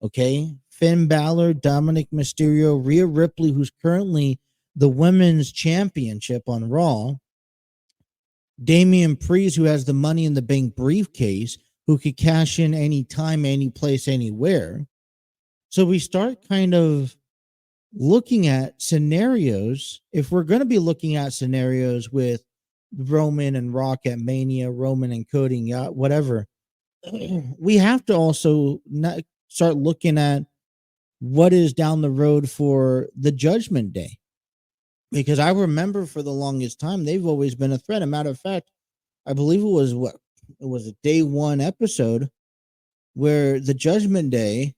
Okay. Finn Balor, Dominic Mysterio, Rhea Ripley, who's currently the women's championship on Raw. Damian Priest, who has the Money in the Bank briefcase, who could cash in anytime, any place, anywhere. So we start kind of looking at scenarios, if we're going to be looking at scenarios with Roman and Rock at Mania, Roman and Cody, whatever, we have to also start looking at what is down the road for the Judgment Day. Because I remember for the longest time, they've always been a threat. A matter of fact, I believe it was a day one episode where the Judgment Day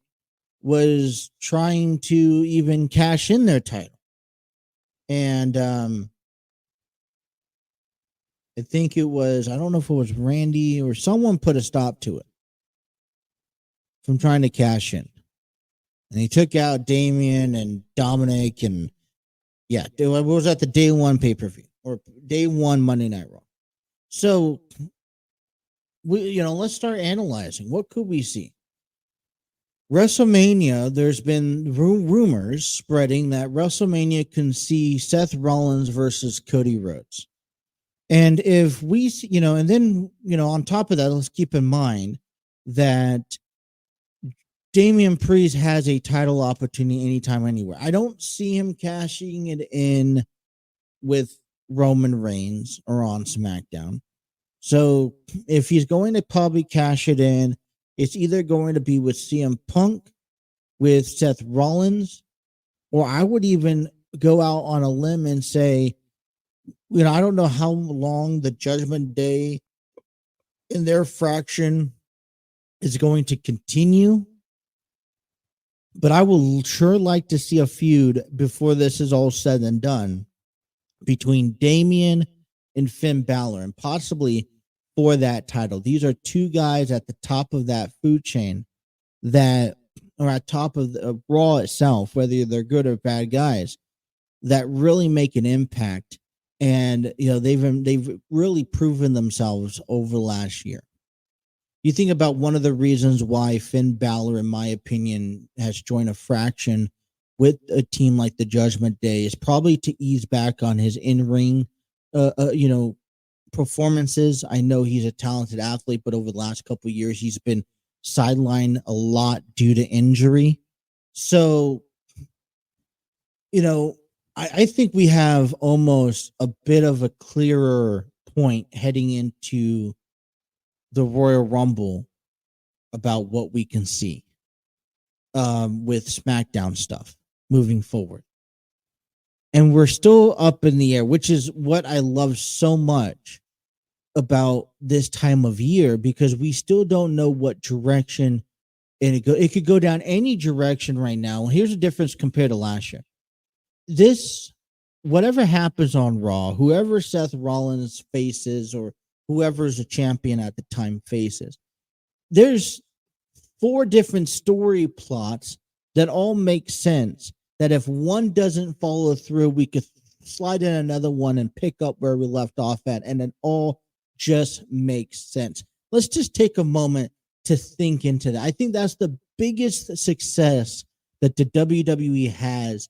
was trying to even cash in their title. And I think it was, I don't know if it was Randy or someone put a stop to it from trying to cash in. And he took out Damian and Dominic, and yeah, it was at the day one pay-per-view or day one Monday Night Raw. So let's start analyzing. What could we see? WrestleMania, there's been rumors spreading that WrestleMania can see Seth Rollins versus Cody Rhodes. And if we, and then, on top of that, let's keep in mind that Damian Priest has a title opportunity anytime, anywhere. I don't see him cashing it in with Roman Reigns or on SmackDown. So if he's going to probably cash it in, it's either going to be with CM Punk, with Seth Rollins, or I would even go out on a limb and say, I don't know how long the Judgment Day in their fraction is going to continue, but I will sure like to see a feud before this is all said and done between Damian and Finn Balor, and possibly for that title. These are two guys at the top of that food chain that are at top of the Raw itself, whether they're good or bad guys, that really make an impact. And they've really proven themselves over the last year. You think about one of the reasons why Finn Balor, in my opinion, has joined a fraction with a team like the Judgment Day is probably to ease back on his in-ring, performances. I know he's a talented athlete, but over the last couple of years, he's been sidelined a lot due to injury. So, I think we have almost a bit of a clearer point heading into the Royal Rumble about what we can see with SmackDown stuff moving forward. And we're still up in the air, which is what I love so much about this time of year, because we still don't know what direction it could go down any direction right now. Here's the difference compared to last year. Whatever happens on Raw, whoever Seth Rollins faces or whoever's a champion at the time faces, there's 4 different story plots that all make sense, that if one doesn't follow through, we could slide in another one and pick up where we left off at, and it all just makes sense. Let's just take a moment to think into that. I think that's the biggest success that the WWE has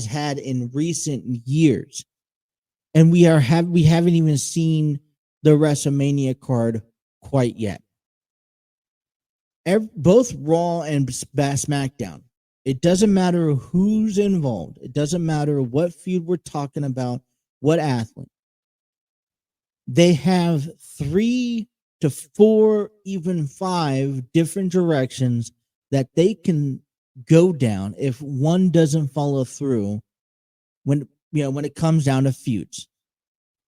had in recent years. And we haven't even seen the WrestleMania card quite yet. Both Raw and SmackDown, it doesn't matter who's involved. It doesn't matter what feud we're talking about, what athlete. They have 3 to 4, even 5 different directions that they can go down if one doesn't follow through when it comes down to feuds.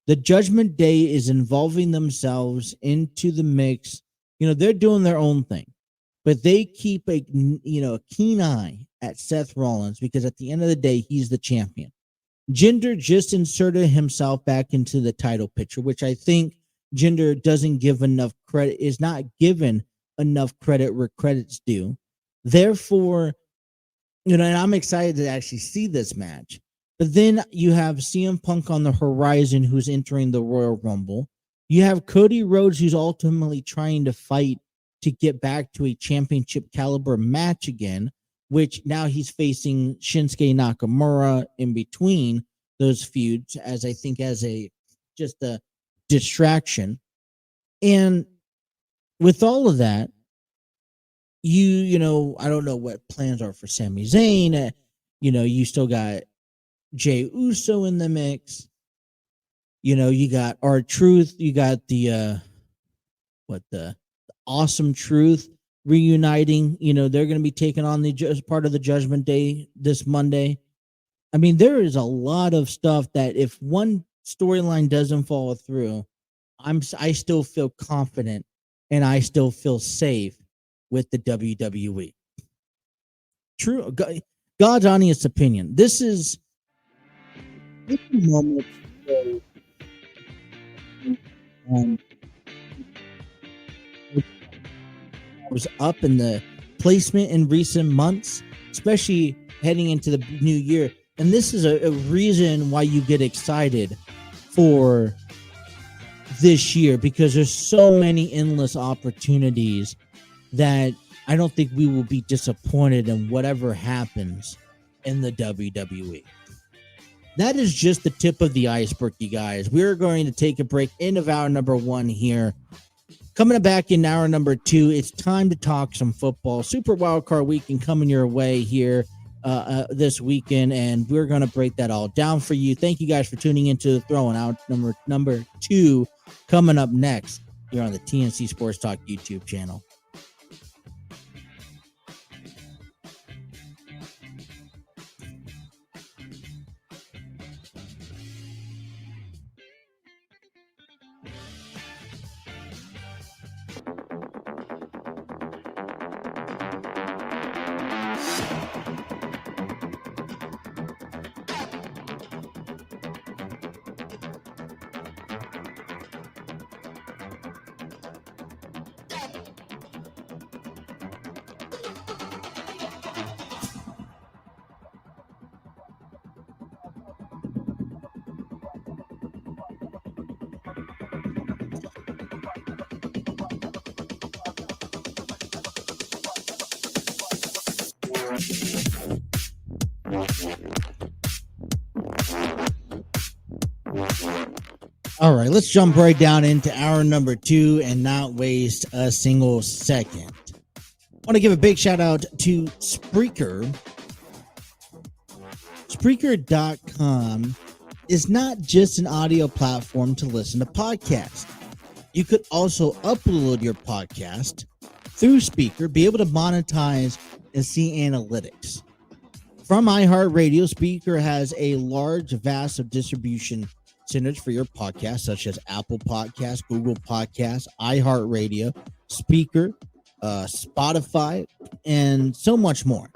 The Judgment Day is involving themselves into the mix. They're doing their own thing, but they keep a keen eye at Seth Rollins, because at the end of the day, he's the champion. Jinder just inserted himself back into the title picture, which I think Jinder doesn't give enough credit, is not given enough credit where credit's due. Therefore, and I'm excited to actually see this match. But then you have CM Punk on the horizon, who's entering the Royal Rumble. You have Cody Rhodes, who's ultimately trying to fight to get back to a championship caliber match again, which now he's facing Shinsuke Nakamura in between those feuds, as just a distraction. And with all of that, I don't know what plans are for Sami Zayn. You still got Jey Uso in the mix. You got R-Truth. You got the Awesome Truth reuniting. They're going to be taking on the part of the Judgment Day this Monday. I mean, there is a lot of stuff that if one storyline doesn't follow through, I still feel confident and I still feel safe with the WWE. True, God's honest opinion. This is a moment. Was up in the placement in recent months, especially heading into the new year. And this is a reason why you get excited for this year, because there's so many endless opportunities that I don't think we will be disappointed in whatever happens in the WWE. That is just the tip of the iceberg, you guys. We're going to take a break into hour number 1 here. Coming back in hour number 2, it's time to talk some football. Super Wildcard Weekend coming your way here this weekend, and we're going to break that all down for you. Thank you guys for tuning into the Throwing Out number 2 coming up next here on the TNC Sports Talk YouTube channel. All right, let's jump right down into hour number 2 and not waste a single second. I want to give a big shout out to Spreaker. Spreaker.com is not just an audio platform to listen to podcasts. You could also upload your podcast through Spreaker, be able to monetize and see analytics. From iHeartRadio, Spreaker has a large, vast of distribution centers for your podcast, such as Apple Podcasts, Google Podcasts, iHeartRadio, Spreaker, Spotify, and so much more.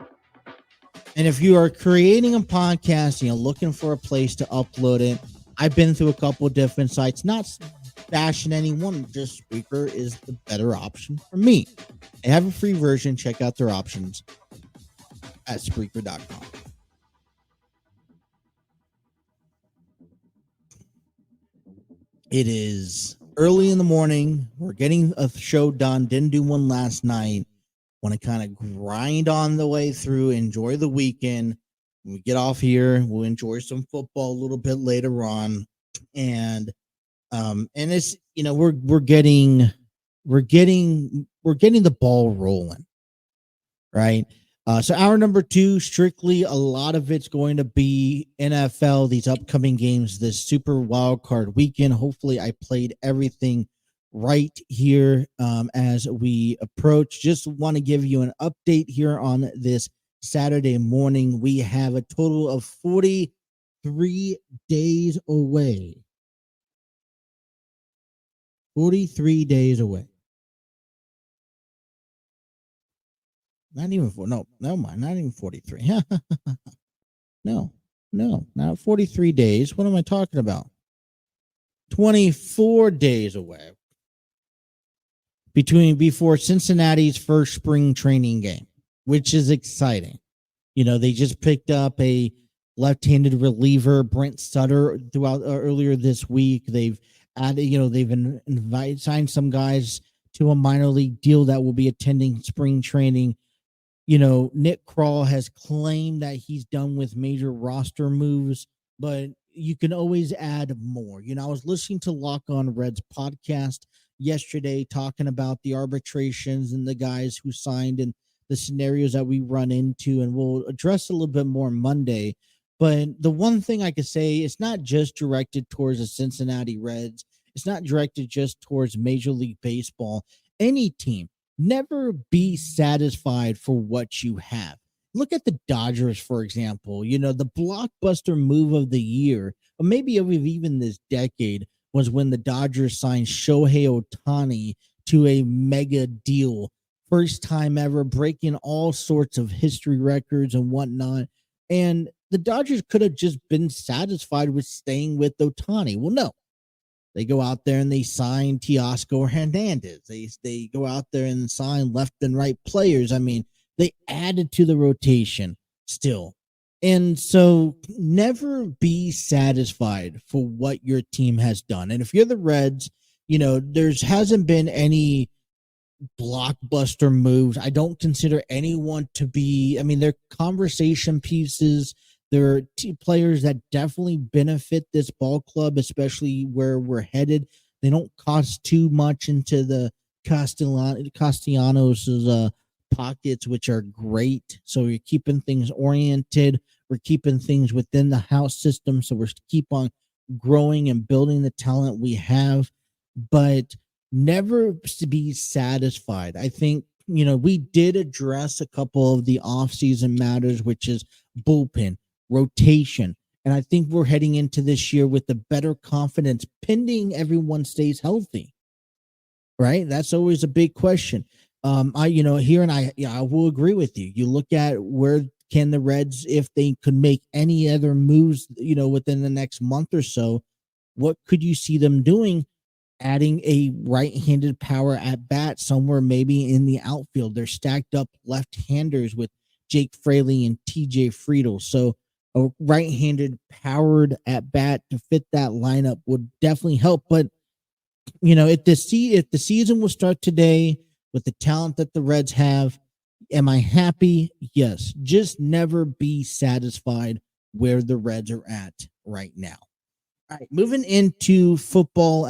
And if you are creating a podcast and you're looking for a place to upload it, I've been through a couple of different sites, not bashing anyone, just Spreaker is the better option for me. They have a free version. Check out their options at Spreaker.com. It is early in the morning. We're getting a show done. Didn't do one last night. Want to kind of grind on the way through, enjoy the weekend. When we get off here, we'll enjoy some football a little bit later on. And it's, we're getting the ball rolling, right? So hour number 2, strictly a lot of it's going to be NFL, these upcoming games, this Super Wildcard Weekend. Hopefully I played everything right here as we approach. Just want to give you an update here on this Saturday morning. We have a total of 43 days away. 43 days away. Not even never mind. Not even 43. No, not 43 days. What am I talking about? 24 days away before Cincinnati's first spring training game, which is exciting. They just picked up a left-handed reliever, Brent Sutter, throughout earlier this week. They've added, they've signed some guys to a minor league deal that will be attending spring training. Nick Kroll has claimed that he's done with major roster moves, but you can always add more. I was listening to Lock On Reds podcast yesterday talking about the arbitrations and the guys who signed and the scenarios that we run into, and we'll address a little bit more Monday. But the one thing I could say, it's not just directed towards the Cincinnati Reds. It's not directed just towards Major League Baseball. Any team, never be satisfied for what you have. Look at the Dodgers, for example. The blockbuster move of the year, or maybe of even this decade, was when the Dodgers signed Shohei Ohtani to a mega deal. First time ever, breaking all sorts of history records and whatnot. And the Dodgers could have just been satisfied with staying with Ohtani. Well, no. They go out there and they sign Teoscar Hernandez. They go out there and sign left and right players. I mean, they added to the rotation still. And so never be satisfied for what your team has done. And if you're the Reds, there hasn't been any blockbuster moves. I don't consider anyone to be, they're conversation pieces. There are players that definitely benefit this ball club, especially where we're headed. They don't cost too much into the Castellanos' pockets, which are great. So you're keeping things oriented. We're keeping things within the house system. So we're keep on growing and building the talent we have, but never to be satisfied. I think, we did address a couple of the offseason matters, which is bullpen, rotation. And I think we're heading into this year with the better confidence, pending everyone stays healthy. Right? That's always a big question. I will agree with you. You look at where can the Reds, if they could make any other moves, within the next month or so, what could you see them doing? Adding a right-handed power at bat somewhere, maybe in the outfield. They're stacked up left-handers with Jake Fraley and TJ Friedel. So a right-handed powered at bat to fit that lineup would definitely help. But if the season will start today with the talent that the Reds have, am I happy? Yes. Just never be satisfied where the Reds are at right now. All right, moving into football.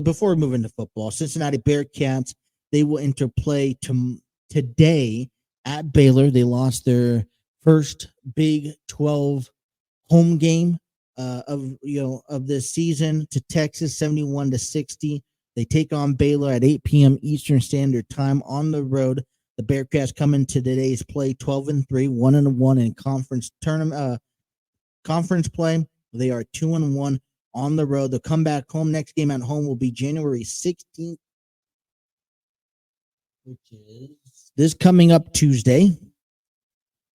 Before we move into football, Cincinnati Bearcats, they will interplay today at Baylor. They lost their first Big 12 home game of this season to Texas, 71-60. They take on Baylor at 8 p.m. Eastern Standard Time on the road. The Bearcats come into today's play 12-3, 1-1 in conference tournament conference play. They are 2-1 on the road. They'll come back home. Next game at home will be January 16th, which is this coming up Tuesday,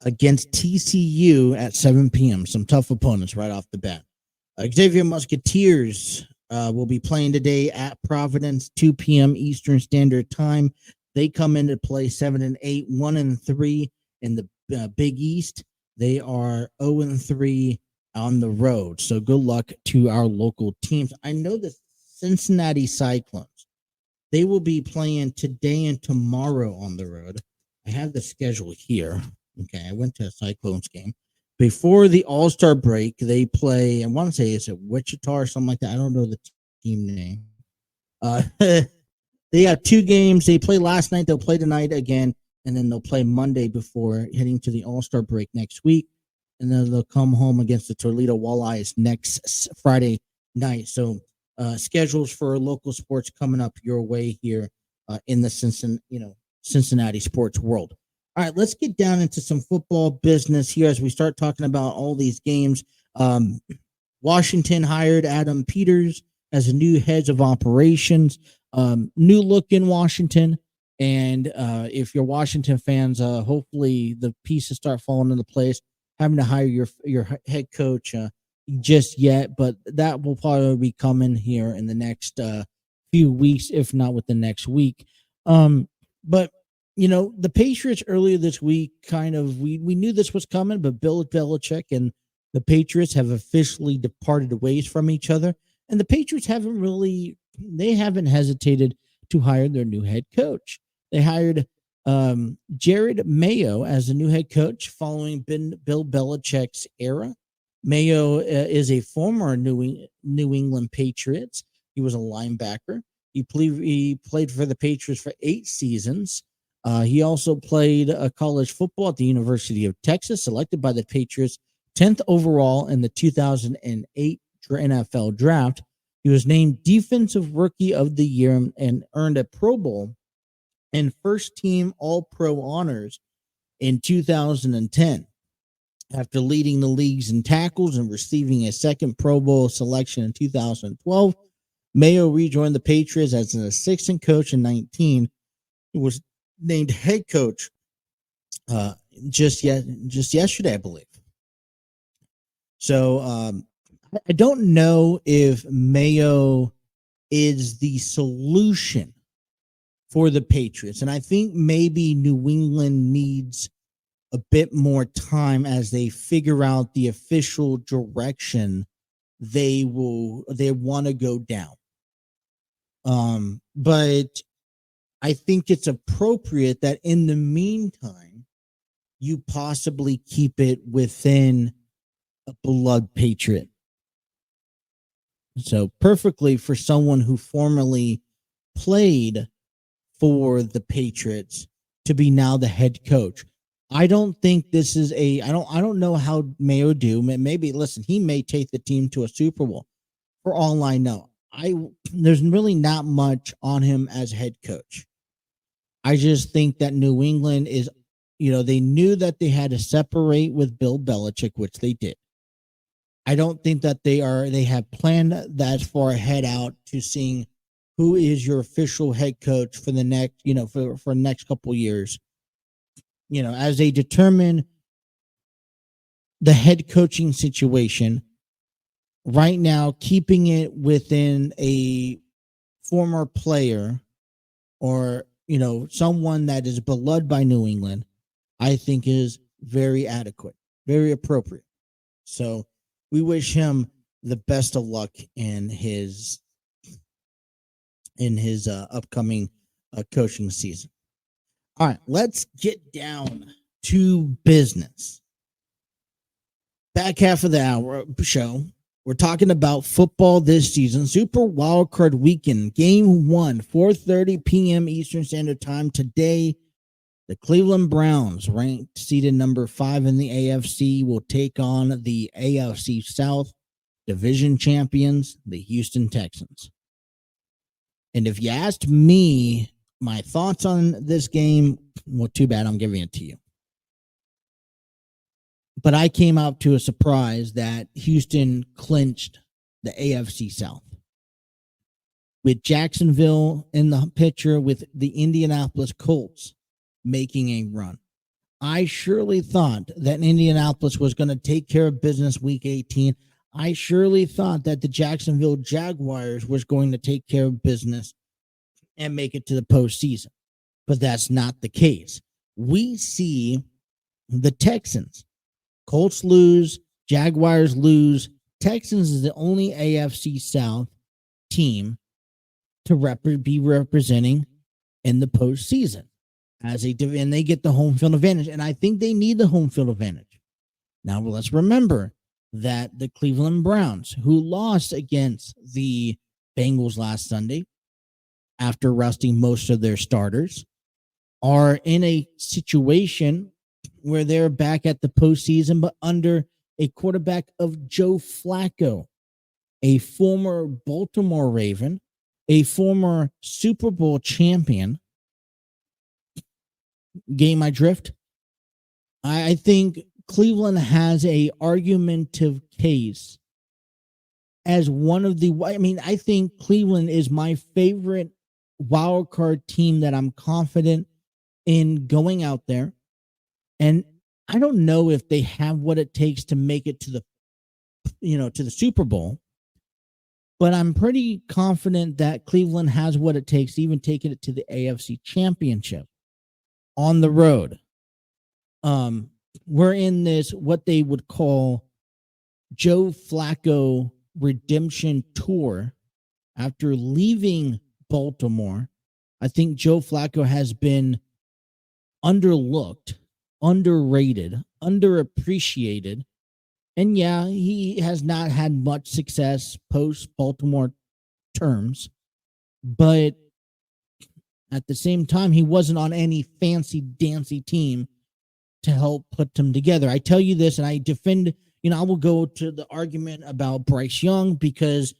against TCU at 7 p.m. Some tough opponents right off the bat. Xavier Musketeers will be playing today at Providence, 2 p.m. Eastern Standard Time. They come into play 7-8, 1-3 in the Big East. They are 0-3 on the road. So good luck to our local teams. I know the Cincinnati Cyclones, they will be playing today and tomorrow on the road. I have the schedule here. Okay, I went to a Cyclones game. Before the All-Star break, they play, I want to say, is it Wichita or something like that? I don't know the team name. They have two games. They played last night. They'll play tonight again, and then they'll play Monday before heading to the All-Star break next week. And then they'll come home against the Toledo Walleyes next Friday night. So schedules for local sports coming up your way here in the Cincinnati sports world. All right, let's get down into some football business here as we start talking about all these games. Washington hired Adam Peters as a new head of operations. New look in Washington. And if you're Washington fans, hopefully the pieces start falling into place. Having to hire your head coach just yet, but that will probably be coming here in the next few weeks, if not with the next week. But the Patriots earlier this week, we knew this was coming, but Bill Belichick and the Patriots have officially departed ways from each other, and the Patriots haven't hesitated to hire their new head coach. They hired Jared Mayo as the new head coach following Bill Belichick's era. Mayo is a former New England Patriots. He was a linebacker. He played for the Patriots for 8 seasons. He also played college football at the University of Texas, selected by the Patriots 10th overall in the 2008 NFL draft. He was named Defensive Rookie of the Year and earned a Pro Bowl and first team All-Pro honors in 2010. After leading the leagues in tackles and receiving a second Pro Bowl selection in 2012, Mayo rejoined the Patriots as an assistant coach in 19. He was named head coach just yesterday, I believe. So I don't know if Mayo is the solution for the Patriots, and I think maybe New England needs a bit more time as they figure out the official direction they want to go down. But I think it's appropriate that in the meantime, you possibly keep it within a beloved Patriot. So perfectly for someone who formerly played for the Patriots to be now the head coach. I don't think this is I don't know how Mayo do. Maybe, listen, he may take the team to a Super Bowl for all I know. There's really not much on him as head coach. I just think that New England is, they knew that they had to separate with Bill Belichick, which they did. I don't think that they have planned that far ahead out to seeing who is your official head coach for the next, for the next couple of years. As they determine the head coaching situation right now, keeping it within a former player or, someone that is beloved by New England, I think is very adequate, very appropriate. So we wish him the best of luck in his upcoming coaching season. All right, let's get down to business. Back half of the hour show, we're talking about football this season. Super Wildcard Weekend, Game 1, 4:30 p.m. Eastern Standard Time. Today, the Cleveland Browns, ranked seeded number 5 in the AFC, will take on the AFC South division champions, the Houston Texans. And if you asked me my thoughts on this game, well, too bad I'm giving it to you. But I came out to a surprise that Houston clinched the AFC South. With Jacksonville in the picture, with the Indianapolis Colts making a run. I surely thought that Indianapolis was going to take care of business week 18. I surely thought that the Jacksonville Jaguars was going to take care of business and make it to the postseason. But that's not the case. We see the Texans. Colts lose, Jaguars lose. Texans is the only AFC South team to be representing in the postseason. And they get the home field advantage. And I think they need the home field advantage. Now, let's remember that the Cleveland Browns, who lost against the Bengals last Sunday, after resting most of their starters, are in a situation where they're back at the postseason, but under a quarterback of Joe Flacco, a former Baltimore Raven, a former Super Bowl champion. Game I drift? I think Cleveland has a argumentative case as one of the, I think Cleveland is my favorite wild card team that I'm confident in going out there. And I don't know if they have what it takes to make it to the Super Bowl, but I'm pretty confident that Cleveland has what it takes to even taking it to the AFC Championship on the road. We're in this, what they would call Joe Flacco redemption tour after leaving Baltimore. I think Joe Flacco has been underlooked, underrated, underappreciated. And yeah, he has not had much success post Baltimore terms, but At the same time, he wasn't on any fancy dancy team to help put them together. I tell you this, and I defend, I will go to the argument about Bryce Young because,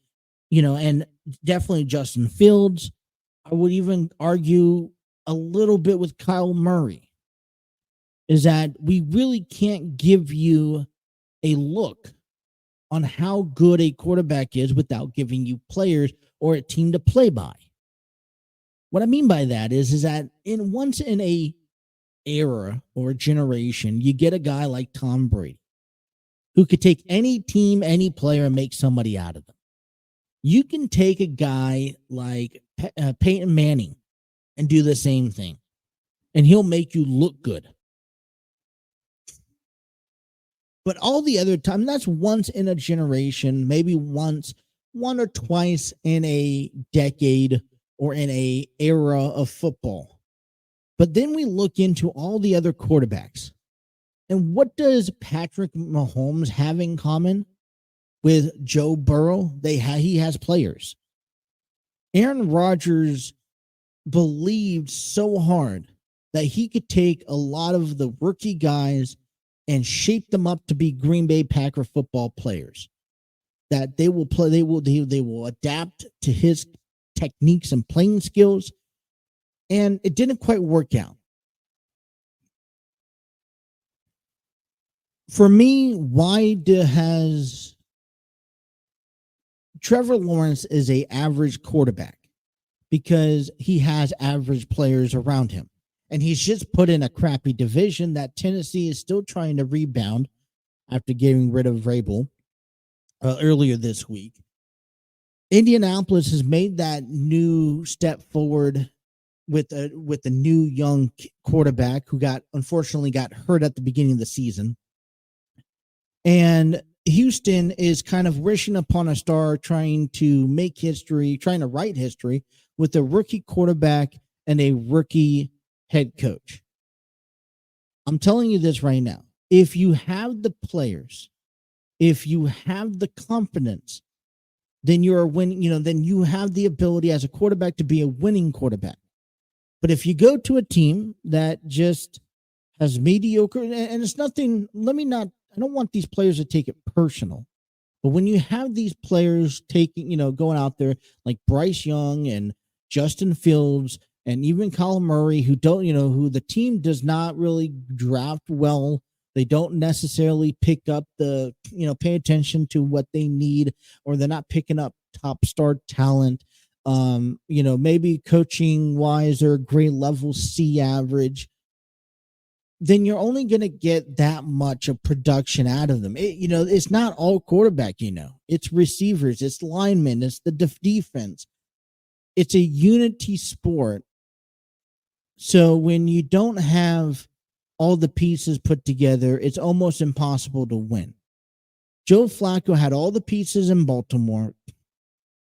and definitely Justin Fields. I would even argue a little bit with Kyle Murray, is that we really can't give you a look on how good a quarterback is without giving you players or a team to play by. What I mean by that is that once in a era or a generation, you get a guy like Tom Brady who could take any team, any player, and make somebody out of them. You can take a guy like Peyton Manning and do the same thing, and he'll make you look good. But all the other time, that's once in a generation, maybe one or twice in a decade or in a era of football. But then we look into all the other quarterbacks. And what does Patrick Mahomes have in common with Joe Burrow? He has players. Aaron Rodgers believed so hard that he could take a lot of the rookie guys and shape them up to be Green Bay Packer football players. That they will play, they will adapt to his techniques and playing skills. And it didn't quite work out. For me, has Trevor Lawrence is an average quarterback because he has average players around him. And he's just put in a crappy division that Tennessee is still trying to rebound after getting rid of Vrabel earlier this week. Indianapolis has made that new step forward with a new young quarterback who unfortunately got hurt at the beginning of the season. And Houston is kind of wishing upon a star, trying to write history with a rookie quarterback and a rookie head coach. I'm telling you this right now. If you have the players, if you have the confidence, then you're a winning, then you have the ability as a quarterback to be a winning quarterback. But if you go to a team that just has mediocre, and it's nothing, I don't want these players to take it personal. But when you have these players going out there like Bryce Young and Justin Fields and even Kyle Murray, who who the team does not really draft well. They don't necessarily pick up pay attention to what they need, or they're not picking up top star talent. Maybe coaching wise, they're a grade level C average. Then you're only going to get that much of production out of them. It's not all quarterback, it's receivers, it's linemen, it's the defense. It's a unity sport. So when you don't have all the pieces put together, it's almost impossible to win. Joe Flacco had all the pieces in Baltimore,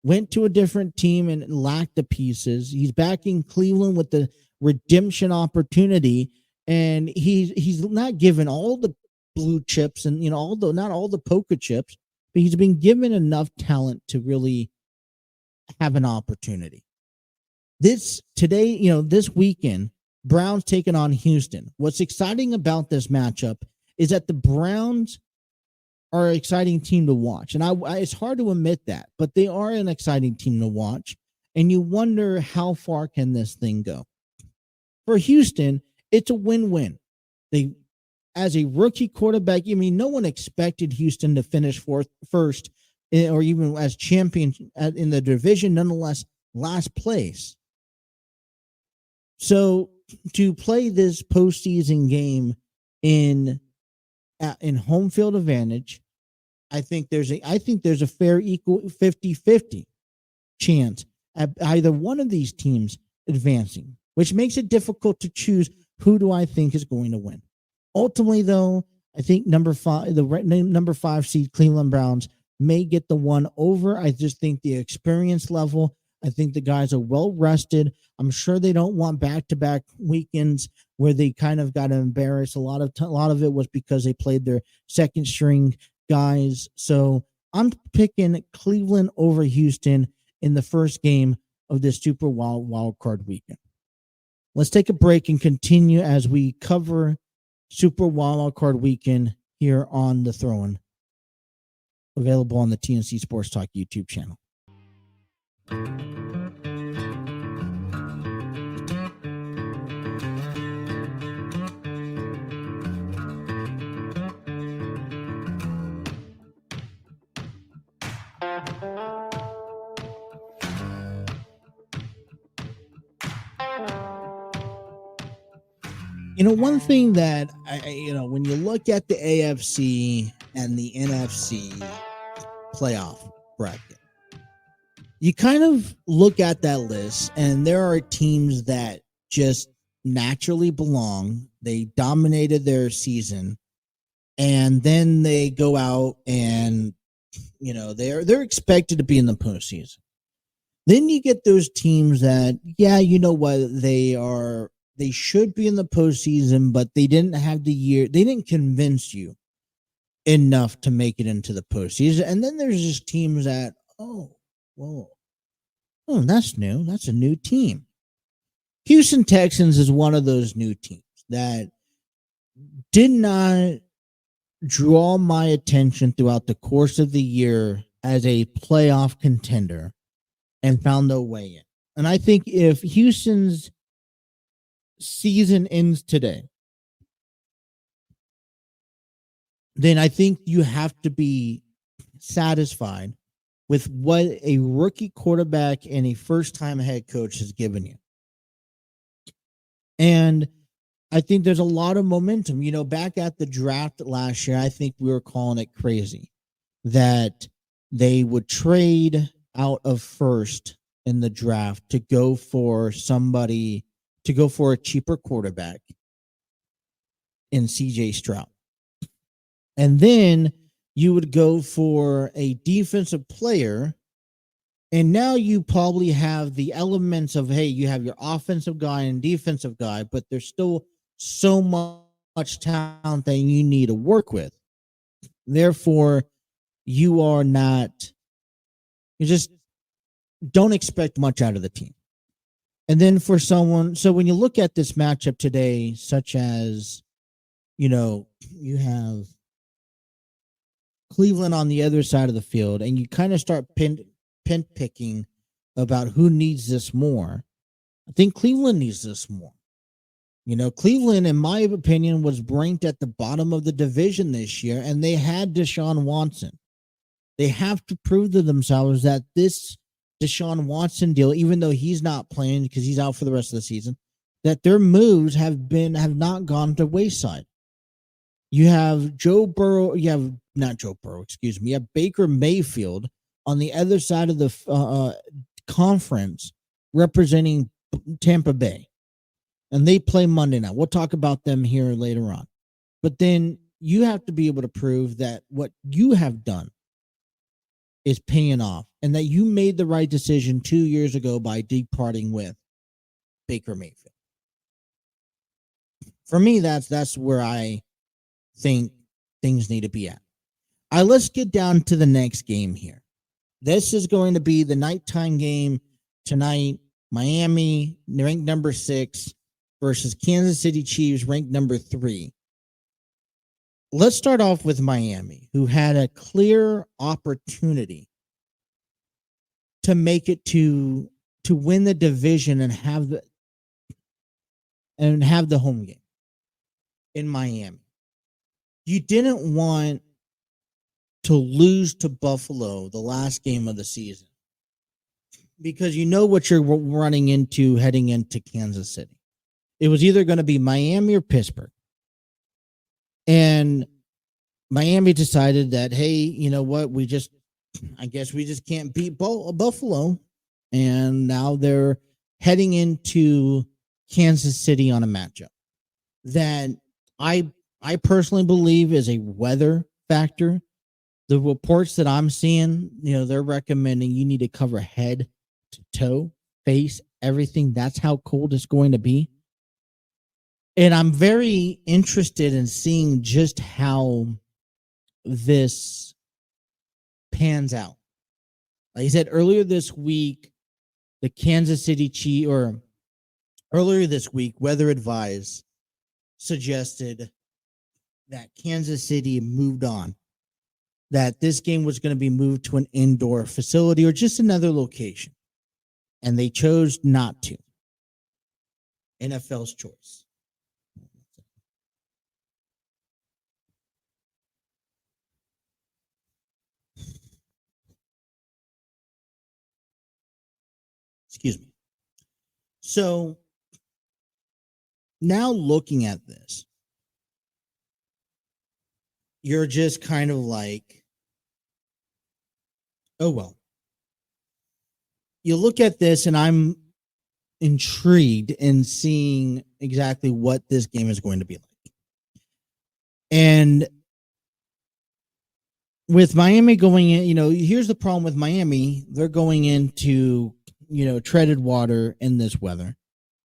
went to a different team and lacked the pieces. He's back in Cleveland with the redemption opportunity, and he's not given all the blue chips and not all the poker chips, but he's been given enough talent to really have an opportunity. This weekend, Browns taking on Houston. What's exciting about this matchup is that the Browns are an exciting team to watch. And it's hard to admit that, but they are an exciting team to watch. And you wonder, how far can this thing go? For Houston, it's a win-win. As a rookie quarterback, no one expected Houston to finish first or even as champions in the division, nonetheless, last place. So to play this postseason game in home field advantage, I think there's a fair equal 50-50 chance at either one of these teams advancing, which makes it difficult to choose who do I think is going to win. Ultimately, though, I think number 5 seed Cleveland Browns may get the one over. I just think the experience level, I think the guys are well rested. I'm sure they don't want back-to-back weekends where they kind of got embarrassed. A lot of it was because they played their second string guys. So I'm picking Cleveland over Houston in the first game of this Super Wildcard Weekend. Let's take a break and continue as we cover Super Wildcard Weekend here on The Throw-In, available on the TNC Sports Talk YouTube channel. One thing that when you look at the AFC and the NFC playoff bracket, you kind of look at that list, and there are teams that just naturally belong. They dominated their season, and then they go out and they're expected to be in the postseason. Then you get those teams that, they should be in the postseason, but they didn't have the year. They didn't convince you enough to make it into the postseason. And then there's just teams that, that's new. That's a new team. Houston Texans is one of those new teams that did not draw my attention throughout the course of the year as a playoff contender and found their way in. And I think if Houston's season ends today, then I think you have to be satisfied with what a rookie quarterback and a first-time head coach has given you. And I think there's a lot of momentum. Back at the draft last year, I think we were calling it crazy that they would trade out of first in the draft to go for a cheaper quarterback in CJ Stroud. And then you would go for a defensive player. And now you probably have the elements of, hey, you have your offensive guy and defensive guy, but there's still so much talent that you need to work with. Therefore, you just don't expect much out of the team. And then so when you look at this matchup today, such as, you have Cleveland on the other side of the field, and you kind of start picking about who needs this more. I think Cleveland needs this more. Cleveland, in my opinion, was ranked at the bottom of the division this year, and they had Deshaun Watson. They have to prove to themselves that this Deshaun Watson deal, even though he's not playing because he's out for the rest of the season, that their moves have not gone to wayside. You have you have Baker Mayfield on the other side of the conference representing Tampa Bay. And they play Monday night. We'll talk about them here later on. But then you have to be able to prove that what you have done is paying off and that you made the right decision 2 years ago by departing with Baker Mayfield. For me, that's where I think things need to be at. All right, let's get down to the next game here. This is going to be the nighttime game tonight. Miami, ranked number 6, versus Kansas City Chiefs, ranked number 3. Let's start off with Miami, who had a clear opportunity to make it to win the division and have the home game in Miami. You didn't want to lose to Buffalo the last game of the season because you know what you're running into heading into Kansas City. It was either going to be Miami or Pittsburgh. And Miami decided that, hey, you know what? I guess we just can't beat Buffalo. And now they're heading into Kansas City on a matchup that I personally believe is a weather factor. The reports that I'm seeing, they're recommending you need to cover head to toe, face, everything. That's how cold it's going to be. And I'm very interested in seeing just how this pans out. Like I said earlier this week, the Kansas City Chiefs, or Earlier this week, Weather Advise suggested that Kansas City moved on, that this game was going to be moved to an indoor facility or just another location. And they chose not to. NFL's choice. Excuse me. So now looking at this, you're just kind of like, oh, well. You look at this, and I'm intrigued in seeing exactly what this game is going to be like. And with Miami going in, here's the problem with Miami. They're going into, treaded water in this weather.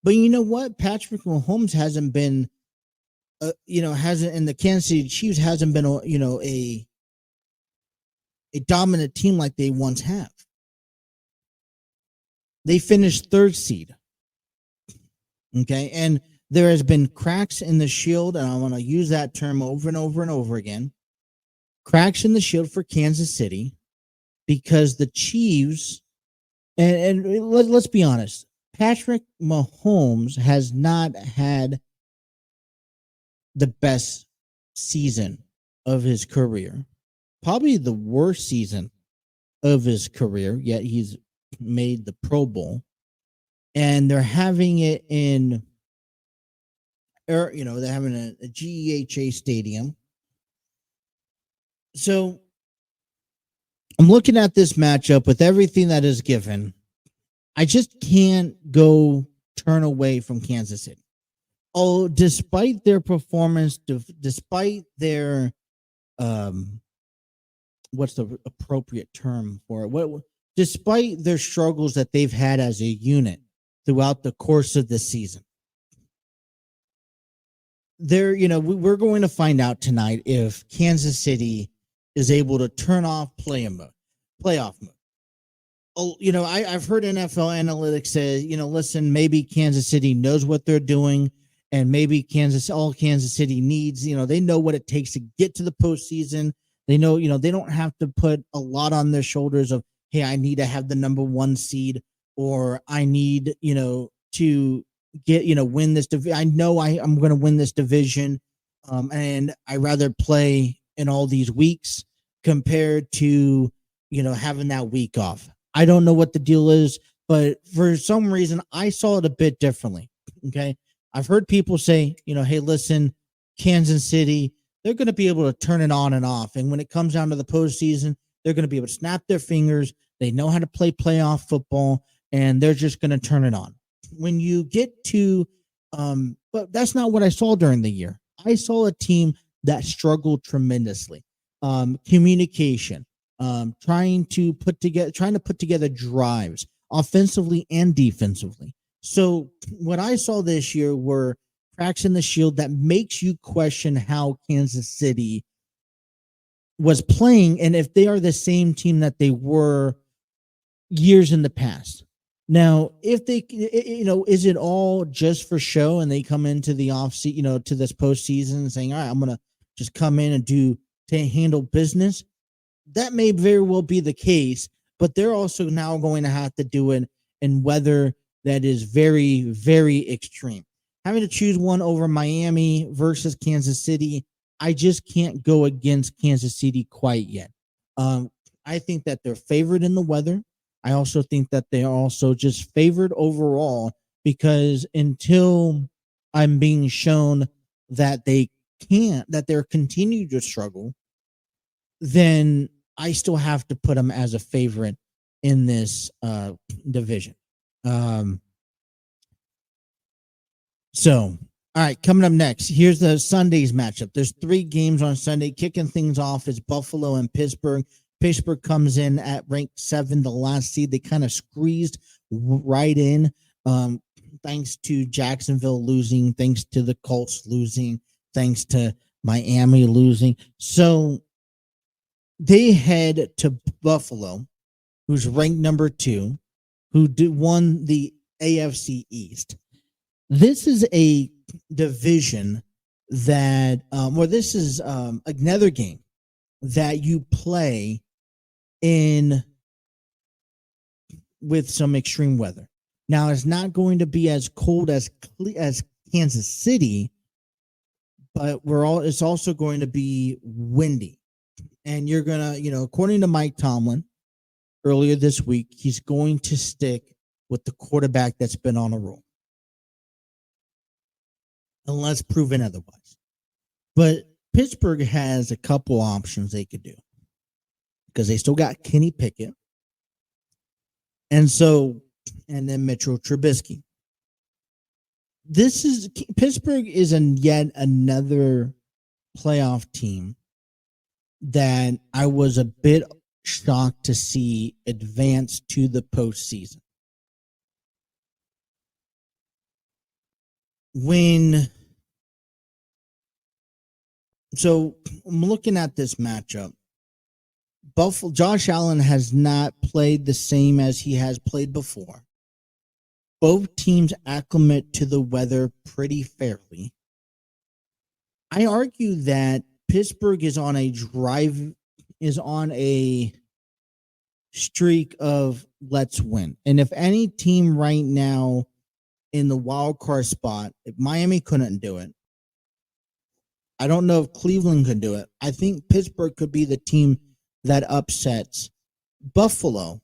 But you know what? Patrick Mahomes hasn't been, and the Kansas City Chiefs hasn't been, a dominant team like they once have. They finished third seed. Okay. And there has been cracks in the shield, and I want to use that term over and over and over again. Cracks in the shield for Kansas City because the Chiefs, and let's be honest, Patrick Mahomes has not had the best season of his career, probably the worst season of his career, yet he's made the Pro Bowl, and they're having it in, they're having a GEHA stadium. So I'm looking at this matchup with everything that is given. I just can't go turn away from Kansas City. Oh, despite their performance, despite their, what's the appropriate term for it? Despite their struggles that they've had as a unit throughout the course of the season. We're going to find out tonight if Kansas City is able to turn off playoff mode. Oh, I've heard NFL analytics say, listen, maybe Kansas City knows what they're doing, and maybe all Kansas City needs, they know what it takes to get to the postseason. They know, they don't have to put a lot on their shoulders of, hey, I need to have the number 1 seed, or I need, to get, win this division. I know I'm going to win this division. And I rather play in all these weeks compared to, having that week off. I don't know what the deal is, but for some reason I saw it a bit differently. Okay. I've heard people say, hey, listen, Kansas City, they're going to be able to turn it on and off. And when it comes down to the postseason, they're going to be able to snap their fingers. They know how to play playoff football, and they're just going to turn it on. When you get to, but that's not what I saw during the year. I saw a team that struggled tremendously. Communication, trying to put together drives offensively and defensively. So what I saw this year were cracks in the shield that makes you question how Kansas City was playing and if they are the same team that they were years in the past. Now, if they, is it all just for show and they come into the offseason, to this postseason saying, all right, I'm going to just come in and handle business? That may very well be the case, but they're also now going to have to do it in weather that is very, very extreme. Having to choose one over Miami versus Kansas City, I just can't go against Kansas City quite yet. I think that they're favored in the weather. I also think that they are also just favored overall because until I'm being shown that they're continuing to struggle, then I still have to put them as a favorite in this division. So, all right, coming up next, here's the Sunday's matchup. There's 3 games on Sunday. Kicking things off is Buffalo and Pittsburgh. Pittsburgh comes in at rank 7, the last seed. They kind of squeezed right in, thanks to Jacksonville losing, thanks to the Colts losing, thanks to Miami losing. So they head to Buffalo, who's ranked number 2, who won the AFC East. This is a division that, this is another game that you play in with some extreme weather. Now, it's not going to be as cold as Kansas City, but it's also going to be windy. And you're going to, according to Mike Tomlin earlier this week, he's going to stick with the quarterback that's been on a roll, unless proven otherwise. But Pittsburgh has a couple options they could do, because they still got Kenny Pickett. And then Mitchell Trubisky. Pittsburgh is yet another playoff team that I was a bit shocked to see advance to the postseason. So I'm looking at this matchup. Josh Allen has not played the same as he has played before. Both teams acclimate to the weather pretty fairly. I argue that Pittsburgh is on a streak of let's win. And if any team right now in the wild card spot, if Miami couldn't do it, I don't know if Cleveland could do it. I think Pittsburgh could be the team that upsets Buffalo.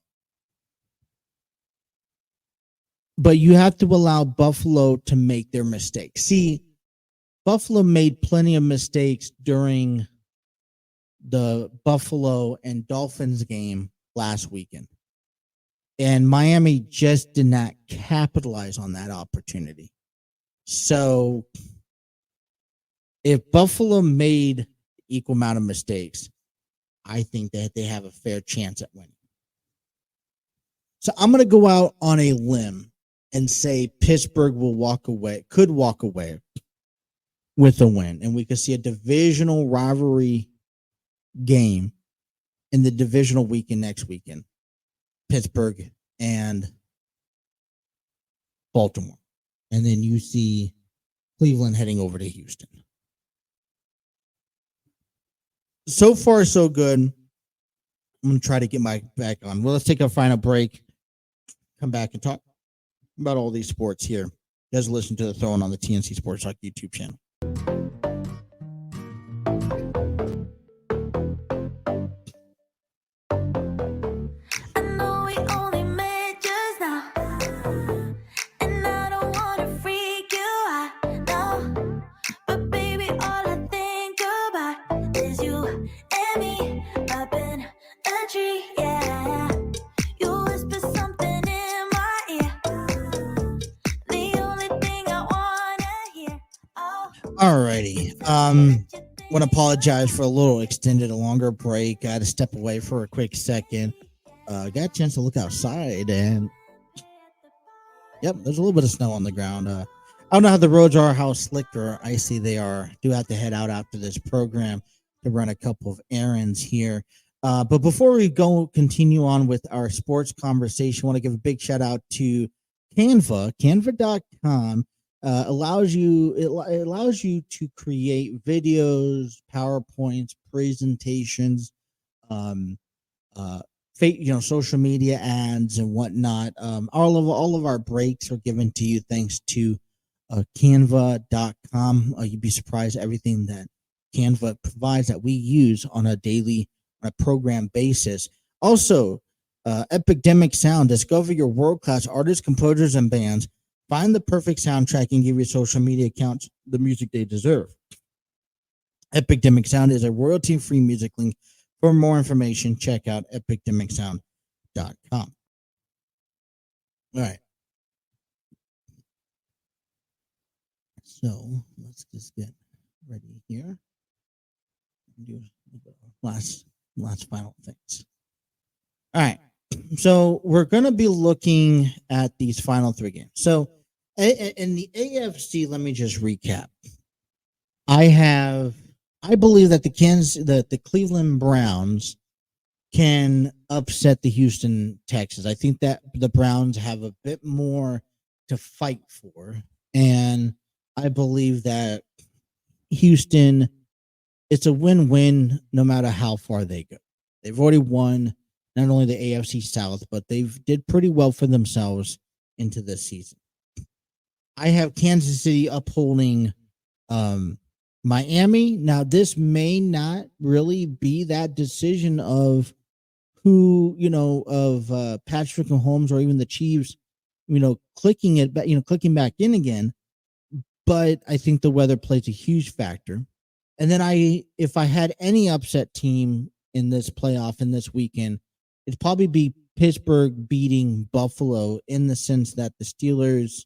But you have to allow Buffalo to make their mistakes. See, Buffalo made plenty of mistakes during the Buffalo and Dolphins game last weekend. And Miami just did not capitalize on that opportunity. So if Buffalo made equal amount of mistakes, I think that they have a fair chance at winning. So I'm going to go out on a limb and say Pittsburgh could walk away with a win. And we could see a divisional rivalry game in the divisional weekend next weekend. Pittsburgh and Baltimore. And then you see Cleveland heading over to Houston. So far, so good. I'm going to try to get my back on. Well, let's take a final break. Come back and talk about all these sports here. You guys listen to the Throwing on the TNC Sports Talk YouTube channel. Alrighty. Want to apologize for a little extended, a longer break. I had to step away for a quick second. Got a chance to look outside, and yep, there's a little bit of snow on the ground. I don't know how the roads are, how slick or icy they are. Do have to head out after this program to run a couple of errands here. But before we continue on with our sports conversation, I want to give a big shout out to Canva. Canva.com allows you to create videos, PowerPoints, presentations, social media ads and whatnot. All of our breaks are given to you thanks to Canva.com. You'd be surprised at everything that Canva provides that we use on a daily program basis. Also, Epidemic Sound. Discover your world-class artists, composers, and bands. Find the perfect soundtrack and give your social media accounts the music they deserve. Epidemic Sound is a royalty-free music link. For more information, check out epidemicsound.com. All right. So let's just get ready here. Do last final things. All right. So we're going to be looking at these final three games. So in the AFC, let me just recap. I believe that the Cleveland Browns can upset the Houston Texans. I think that the Browns have a bit more to fight for And I believe that Houston, it's a win-win no matter how far they go. They've already won not only the AFC South, but they've did pretty well for themselves into this season. I have Kansas City upholding Miami. Now, this may not really be that decision of who, of Patrick Mahomes or even the Chiefs, clicking back in again. But I think the weather plays a huge factor. And then if I had any upset team in this playoff in this weekend, it'd probably be Pittsburgh beating Buffalo, in the sense that the Steelers,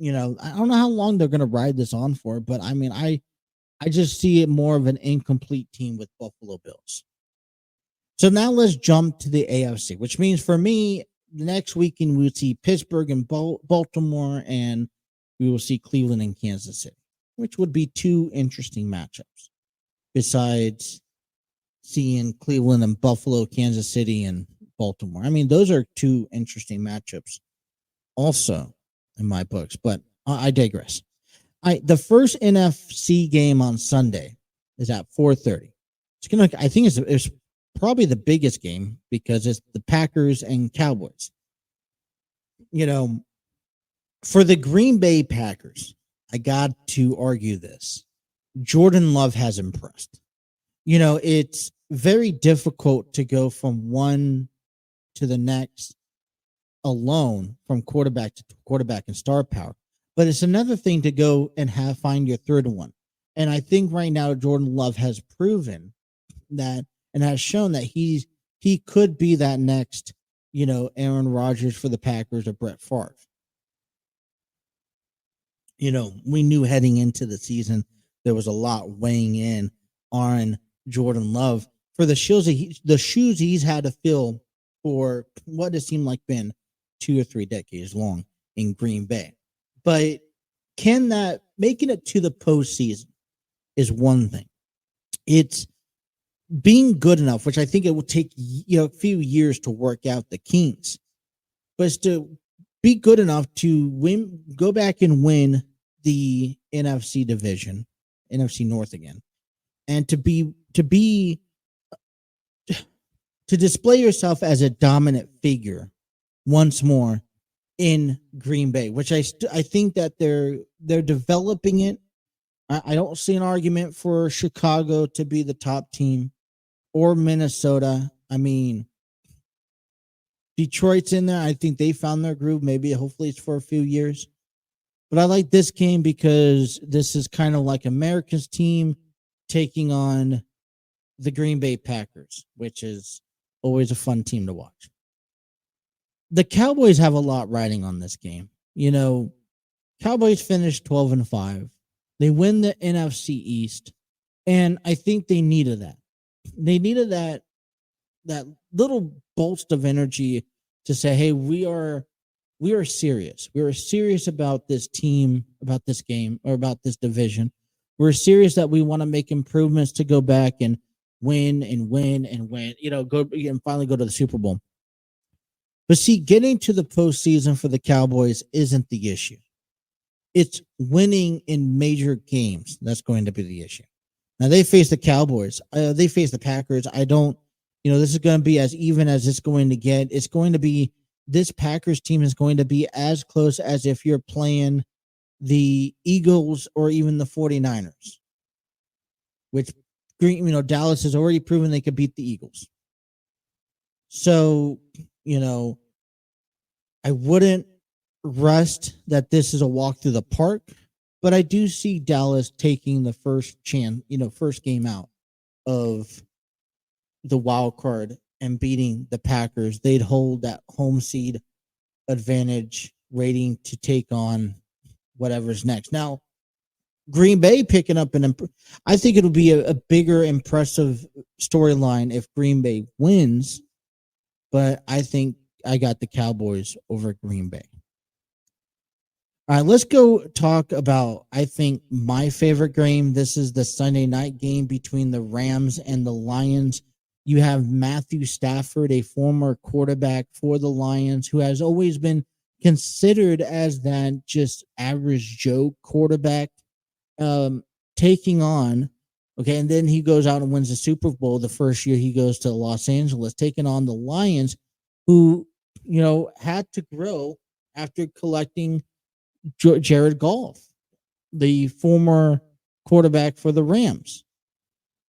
I don't know how long they're going to ride this on for, but I mean, I just see it more of an incomplete team with Buffalo Bills. So now let's jump to the AFC, which means for me, the next weekend we would see Pittsburgh and Baltimore, and we will see Cleveland and Kansas City, which would be two interesting matchups besides seeing Cleveland and Buffalo, Kansas City and Baltimore. I mean, those are two interesting matchups also in my books, but I digress. The first NFC game on Sunday is at 4:30. I think it's probably the biggest game because it's the Packers and Cowboys. For the Green Bay Packers, I got to argue this. Jordan Love has impressed. It's very difficult to go from one to the next alone, from quarterback to quarterback and star power. But it's another thing to go and find your third one. And I think right now Jordan Love has proven that and has shown that he could be that next, Aaron Rodgers for the Packers or Brett Favre. We knew heading into the season there was a lot weighing in on Jordan Love for the shoes he's had to fill for what it seemed like been 2 or 3 decades long in Green Bay. But making it to the postseason is one thing. It's being good enough, which I think it will take a few years to work out the kinks, but it's to be good enough to go back and win the NFC division, NFC North again, and to display yourself as a dominant figure once more in Green Bay, which I think that they're developing it. I don't see an argument for Chicago to be the top team or Minnesota. I mean, Detroit's in there. I think they found their groove. Maybe, hopefully, it's for a few years. But I like this game because this is kind of like America's team taking on the Green Bay Packers, which is always a fun team to watch. The Cowboys have a lot riding on this game. Cowboys finished 12-5. They win the NFC East, and I think they needed that. They needed that little burst of energy to say, "Hey, we are serious. We are serious about this team, about this game, or about this division. We're serious that we want to make improvements to go back and win and win and win. Go and finally go to the Super Bowl." But see, getting to the postseason for the Cowboys isn't the issue. It's winning in major games that's going to be the issue. Now, they face the Cowboys. They face the Packers. This is going to be as even as it's going to get. It's going to be, this Packers team is going to be as close as if you're playing the Eagles or even the 49ers, which, Dallas has already proven they could beat the Eagles. So, I wouldn't rest that this is a walk through the park, but I do see Dallas taking the first game out of the wild card and beating the Packers. They'd hold that home seed advantage rating to take on whatever's next. Now, Green Bay picking up I think it'll be a bigger, impressive storyline if Green Bay wins, but I think I got the Cowboys over Green Bay. All right, let's go talk about, I think, my favorite game. This is the Sunday night game between the Rams and the Lions. You have Matthew Stafford, a former quarterback for the Lions, who has always been considered as that just average Joe quarterback, taking on, okay, and then he goes out and wins the Super Bowl the first year he goes to Los Angeles, taking on the Lions, who, had to grow after collecting Jared Goff, the former quarterback for the Rams.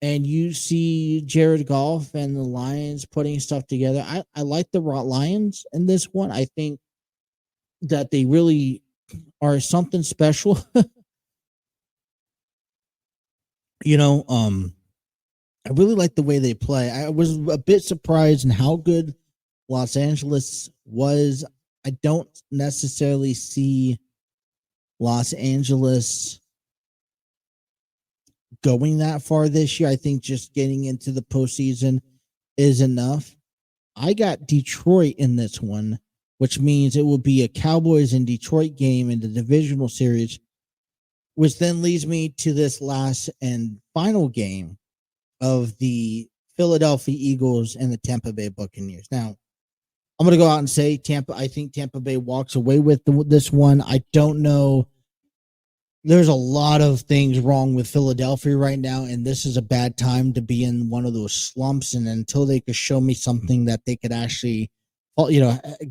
And you see Jared Goff and the Lions putting stuff together. I like the Lions in this one. I think that they really are something special. I really like the way they play. I was a bit surprised in how good Los Angeles was. I don't necessarily see Los Angeles going that far this year. I think just getting into the postseason is enough. I got Detroit in this one, which means it will be a Cowboys and Detroit game in the divisional series, which then leads me to this last and final game of the Philadelphia Eagles and the Tampa Bay Buccaneers. Now, I'm going to go out and say I think Tampa Bay walks away with this one. I don't know. There's a lot of things wrong with Philadelphia right now, and this is a bad time to be in one of those slumps. And until they could show me something that they could actually,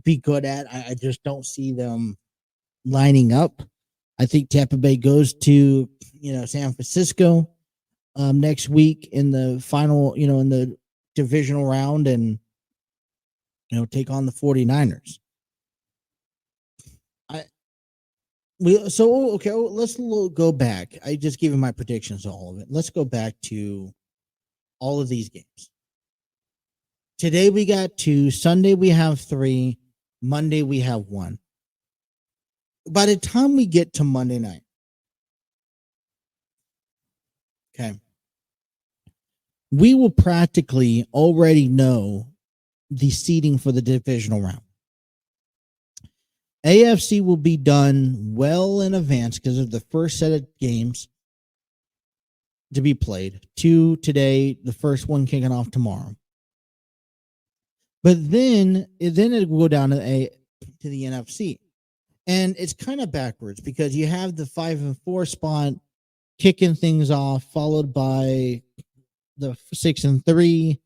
be good at, I just don't see them lining up. I think Tampa Bay goes to, San Francisco next week in the final, in the divisional round, and take on the 49ers. Let's go back. I just gave you my predictions on all of it. Let's go back to all of these games. Today we got 2, Sunday we have 3, Monday we have 1. By the time we get to Monday night, okay, we will practically already know the seeding for the divisional round. AFC will be done well in advance because of the first set of games to be played. 2 today, the first one kicking off tomorrow. But then it will go down to the NFC. And it's kind of backwards because you have the 5 and 4 spot kicking things off, followed by the 6 and 3,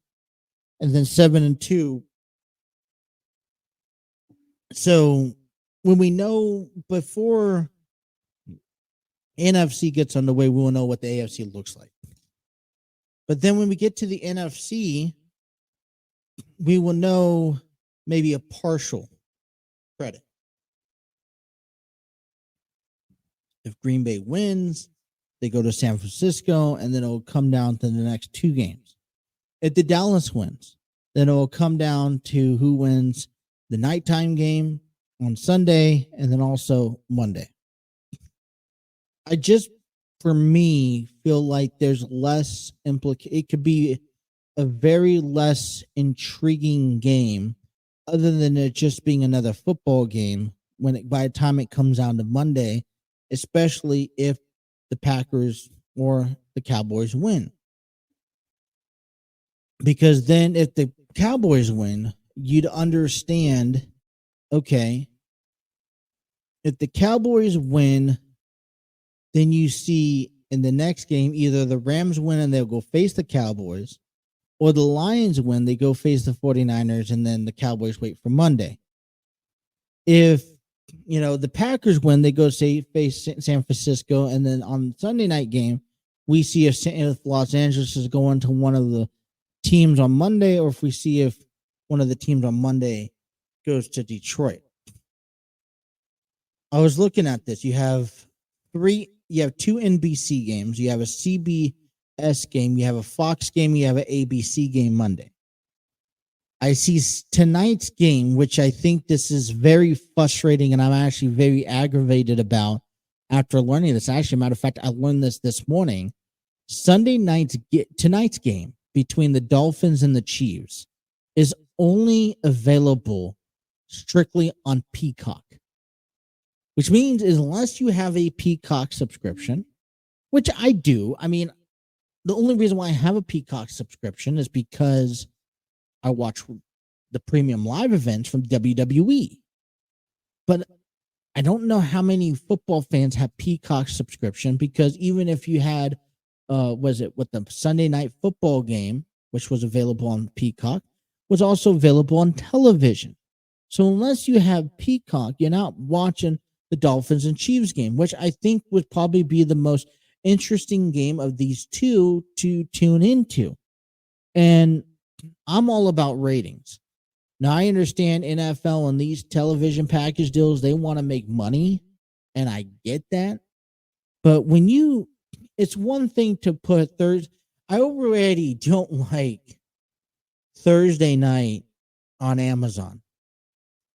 and then 7 and 2. So when we know before NFC gets underway, we will know what the AFC looks like. But then when we get to the NFC, we will know maybe a partial credit. If Green Bay wins, they go to San Francisco, and then it will come down to the next 2 games. If the Dallas wins, then it will come down to who wins the nighttime game on Sunday, and then also Monday. I just, for me, feel like there's less it could be a very less intriguing game, other than it just being another football game by the time it comes down to Monday, especially if the Packers or the Cowboys win. Because then if the Cowboys win, you'd understand, okay, if the Cowboys win, then you see in the next game, either the Rams win and they'll go face the Cowboys, or the Lions win, they go face the 49ers, and then the Cowboys wait for Monday. If, the Packers win, they go face San Francisco, and then on Sunday night game, we see if Los Angeles is going to one of the teams on Monday, or if we see if one of the teams on Monday goes to Detroit. I was looking at this. You have 2 NBC games. You have a CBS game. You have a Fox game. You have an ABC game Monday. I see tonight's game, which I think this is very frustrating, and I'm actually very aggravated about after learning this. Actually, matter of fact, I learned this morning. Tonight's game between the Dolphins and the Chiefs is only available strictly on Peacock, which means unless you have a Peacock subscription, which I do. I mean, the only reason why I have a Peacock subscription is because I watch the premium live events from WWE. But I don't know how many football fans have Peacock subscription, because even if you had, was it with the Sunday night football game, which was available on Peacock, was also available on television. So unless you have Peacock, you're not watching the Dolphins and Chiefs game, which I think would probably be the most interesting game of these two to tune into. And I'm all about ratings. Now, I understand NFL and these television package deals, they want to make money, and I get that. But when it's one thing to put Thursday. I already don't like Thursday night on Amazon,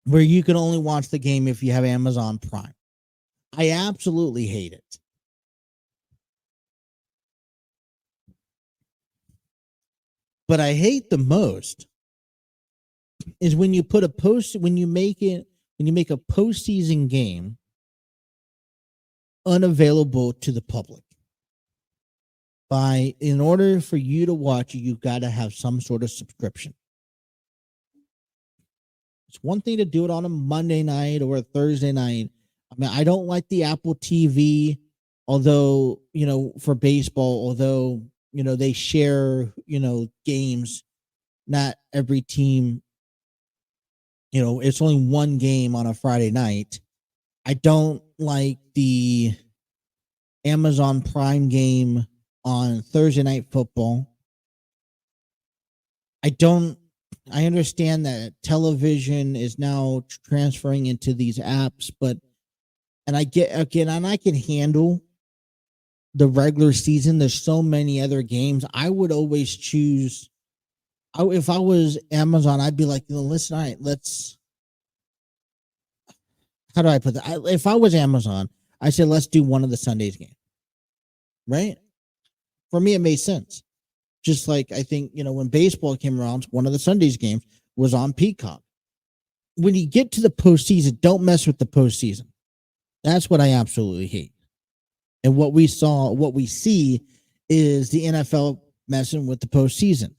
where you can only watch the game if you have Amazon Prime. I absolutely hate it. But I hate the most is when you put when you make a postseason game unavailable to the public. In order for you to watch it, you've got to have some sort of subscription. It's one thing to do it on a Monday night or a Thursday night. I mean, I don't like the Apple TV, although, for baseball, although, they share, games. Not every team, it's only one game on a Friday night. I don't like the Amazon Prime game on Thursday Night Football. I understand that television is now transferring into these apps, and I can handle the regular season. There's so many other games. I would always choose. If I was Amazon, I'd be like, listen, all right, how do I put that? If I was Amazon, I said, let's do one of the Sundays game. Right? For me, it made sense. Just like I think, when baseball came around, one of the Sundays games was on Peacock. When you get to the postseason, don't mess with the postseason. That's what I absolutely hate. And what we see is the NFL messing with the postseason.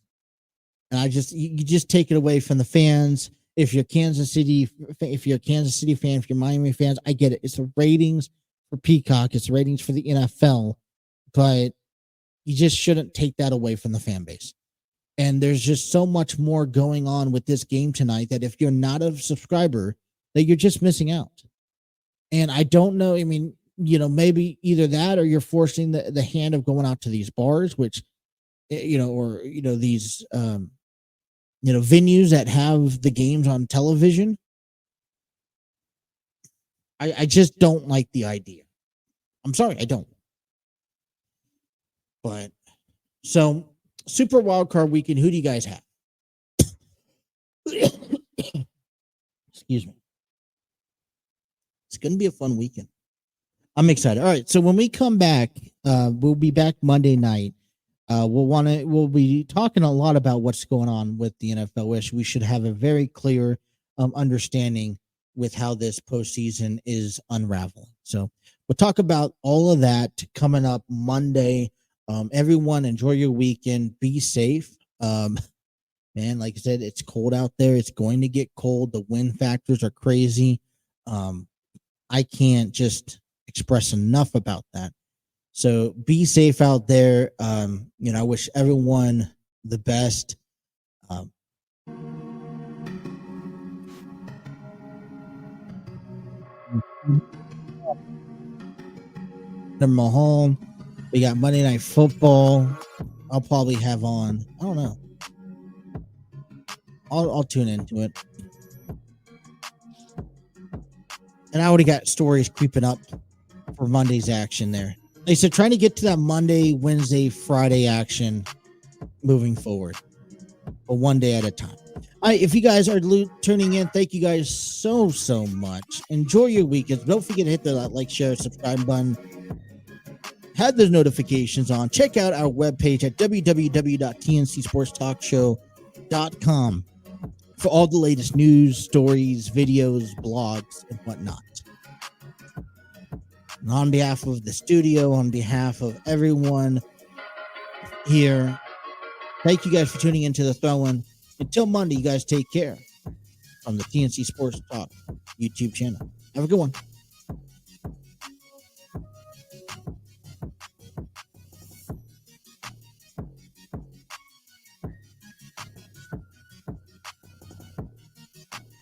And you just take it away from the fans. If you're a Kansas City fan, if you're Miami fans, I get it. It's the ratings for Peacock. It's the ratings for the NFL. But you just shouldn't take that away from the fan base. And there's just so much more going on with this game tonight that if you're not a subscriber, that you're just missing out. And I don't know. I mean, maybe either that or you're forcing the hand of going out to these bars, which, these, venues that have the games on television. I just don't like the idea. I'm sorry, I don't. But so Super Wildcard Weekend, who do you guys have? Excuse me. It's going to be a fun weekend. I'm excited. All right, so when we come back, we'll be back Monday night. We'll be talking a lot about what's going on with the NFL, which we should have a very clear understanding with how this postseason is unraveling. So we'll talk about all of that coming up Monday. Everyone, enjoy your weekend. Be safe. Man, like I said, it's cold out there. It's going to get cold. The wind factors are crazy. I can't just express enough about that. So be safe out there. I wish everyone the best. Mahone. We got Monday Night Football. I'll probably have on. I don't know. I'll tune into it. And I already got stories creeping up for Monday's action there. They said trying to get to that Monday, Wednesday, Friday action moving forward, but one day at a time. If you guys are tuning in, thank you guys so much. Enjoy your weekends. Don't forget to hit the like, share, subscribe button. Have those notifications on. Check out our webpage at www.tncsportstalkshow.com for all the latest news, stories, videos, blogs, and whatnot. And on behalf of the studio, on behalf of everyone here, thank you guys for tuning into the Throw-In. Until Monday, you guys take care on the TNC Sports Talk YouTube channel. Have a good one.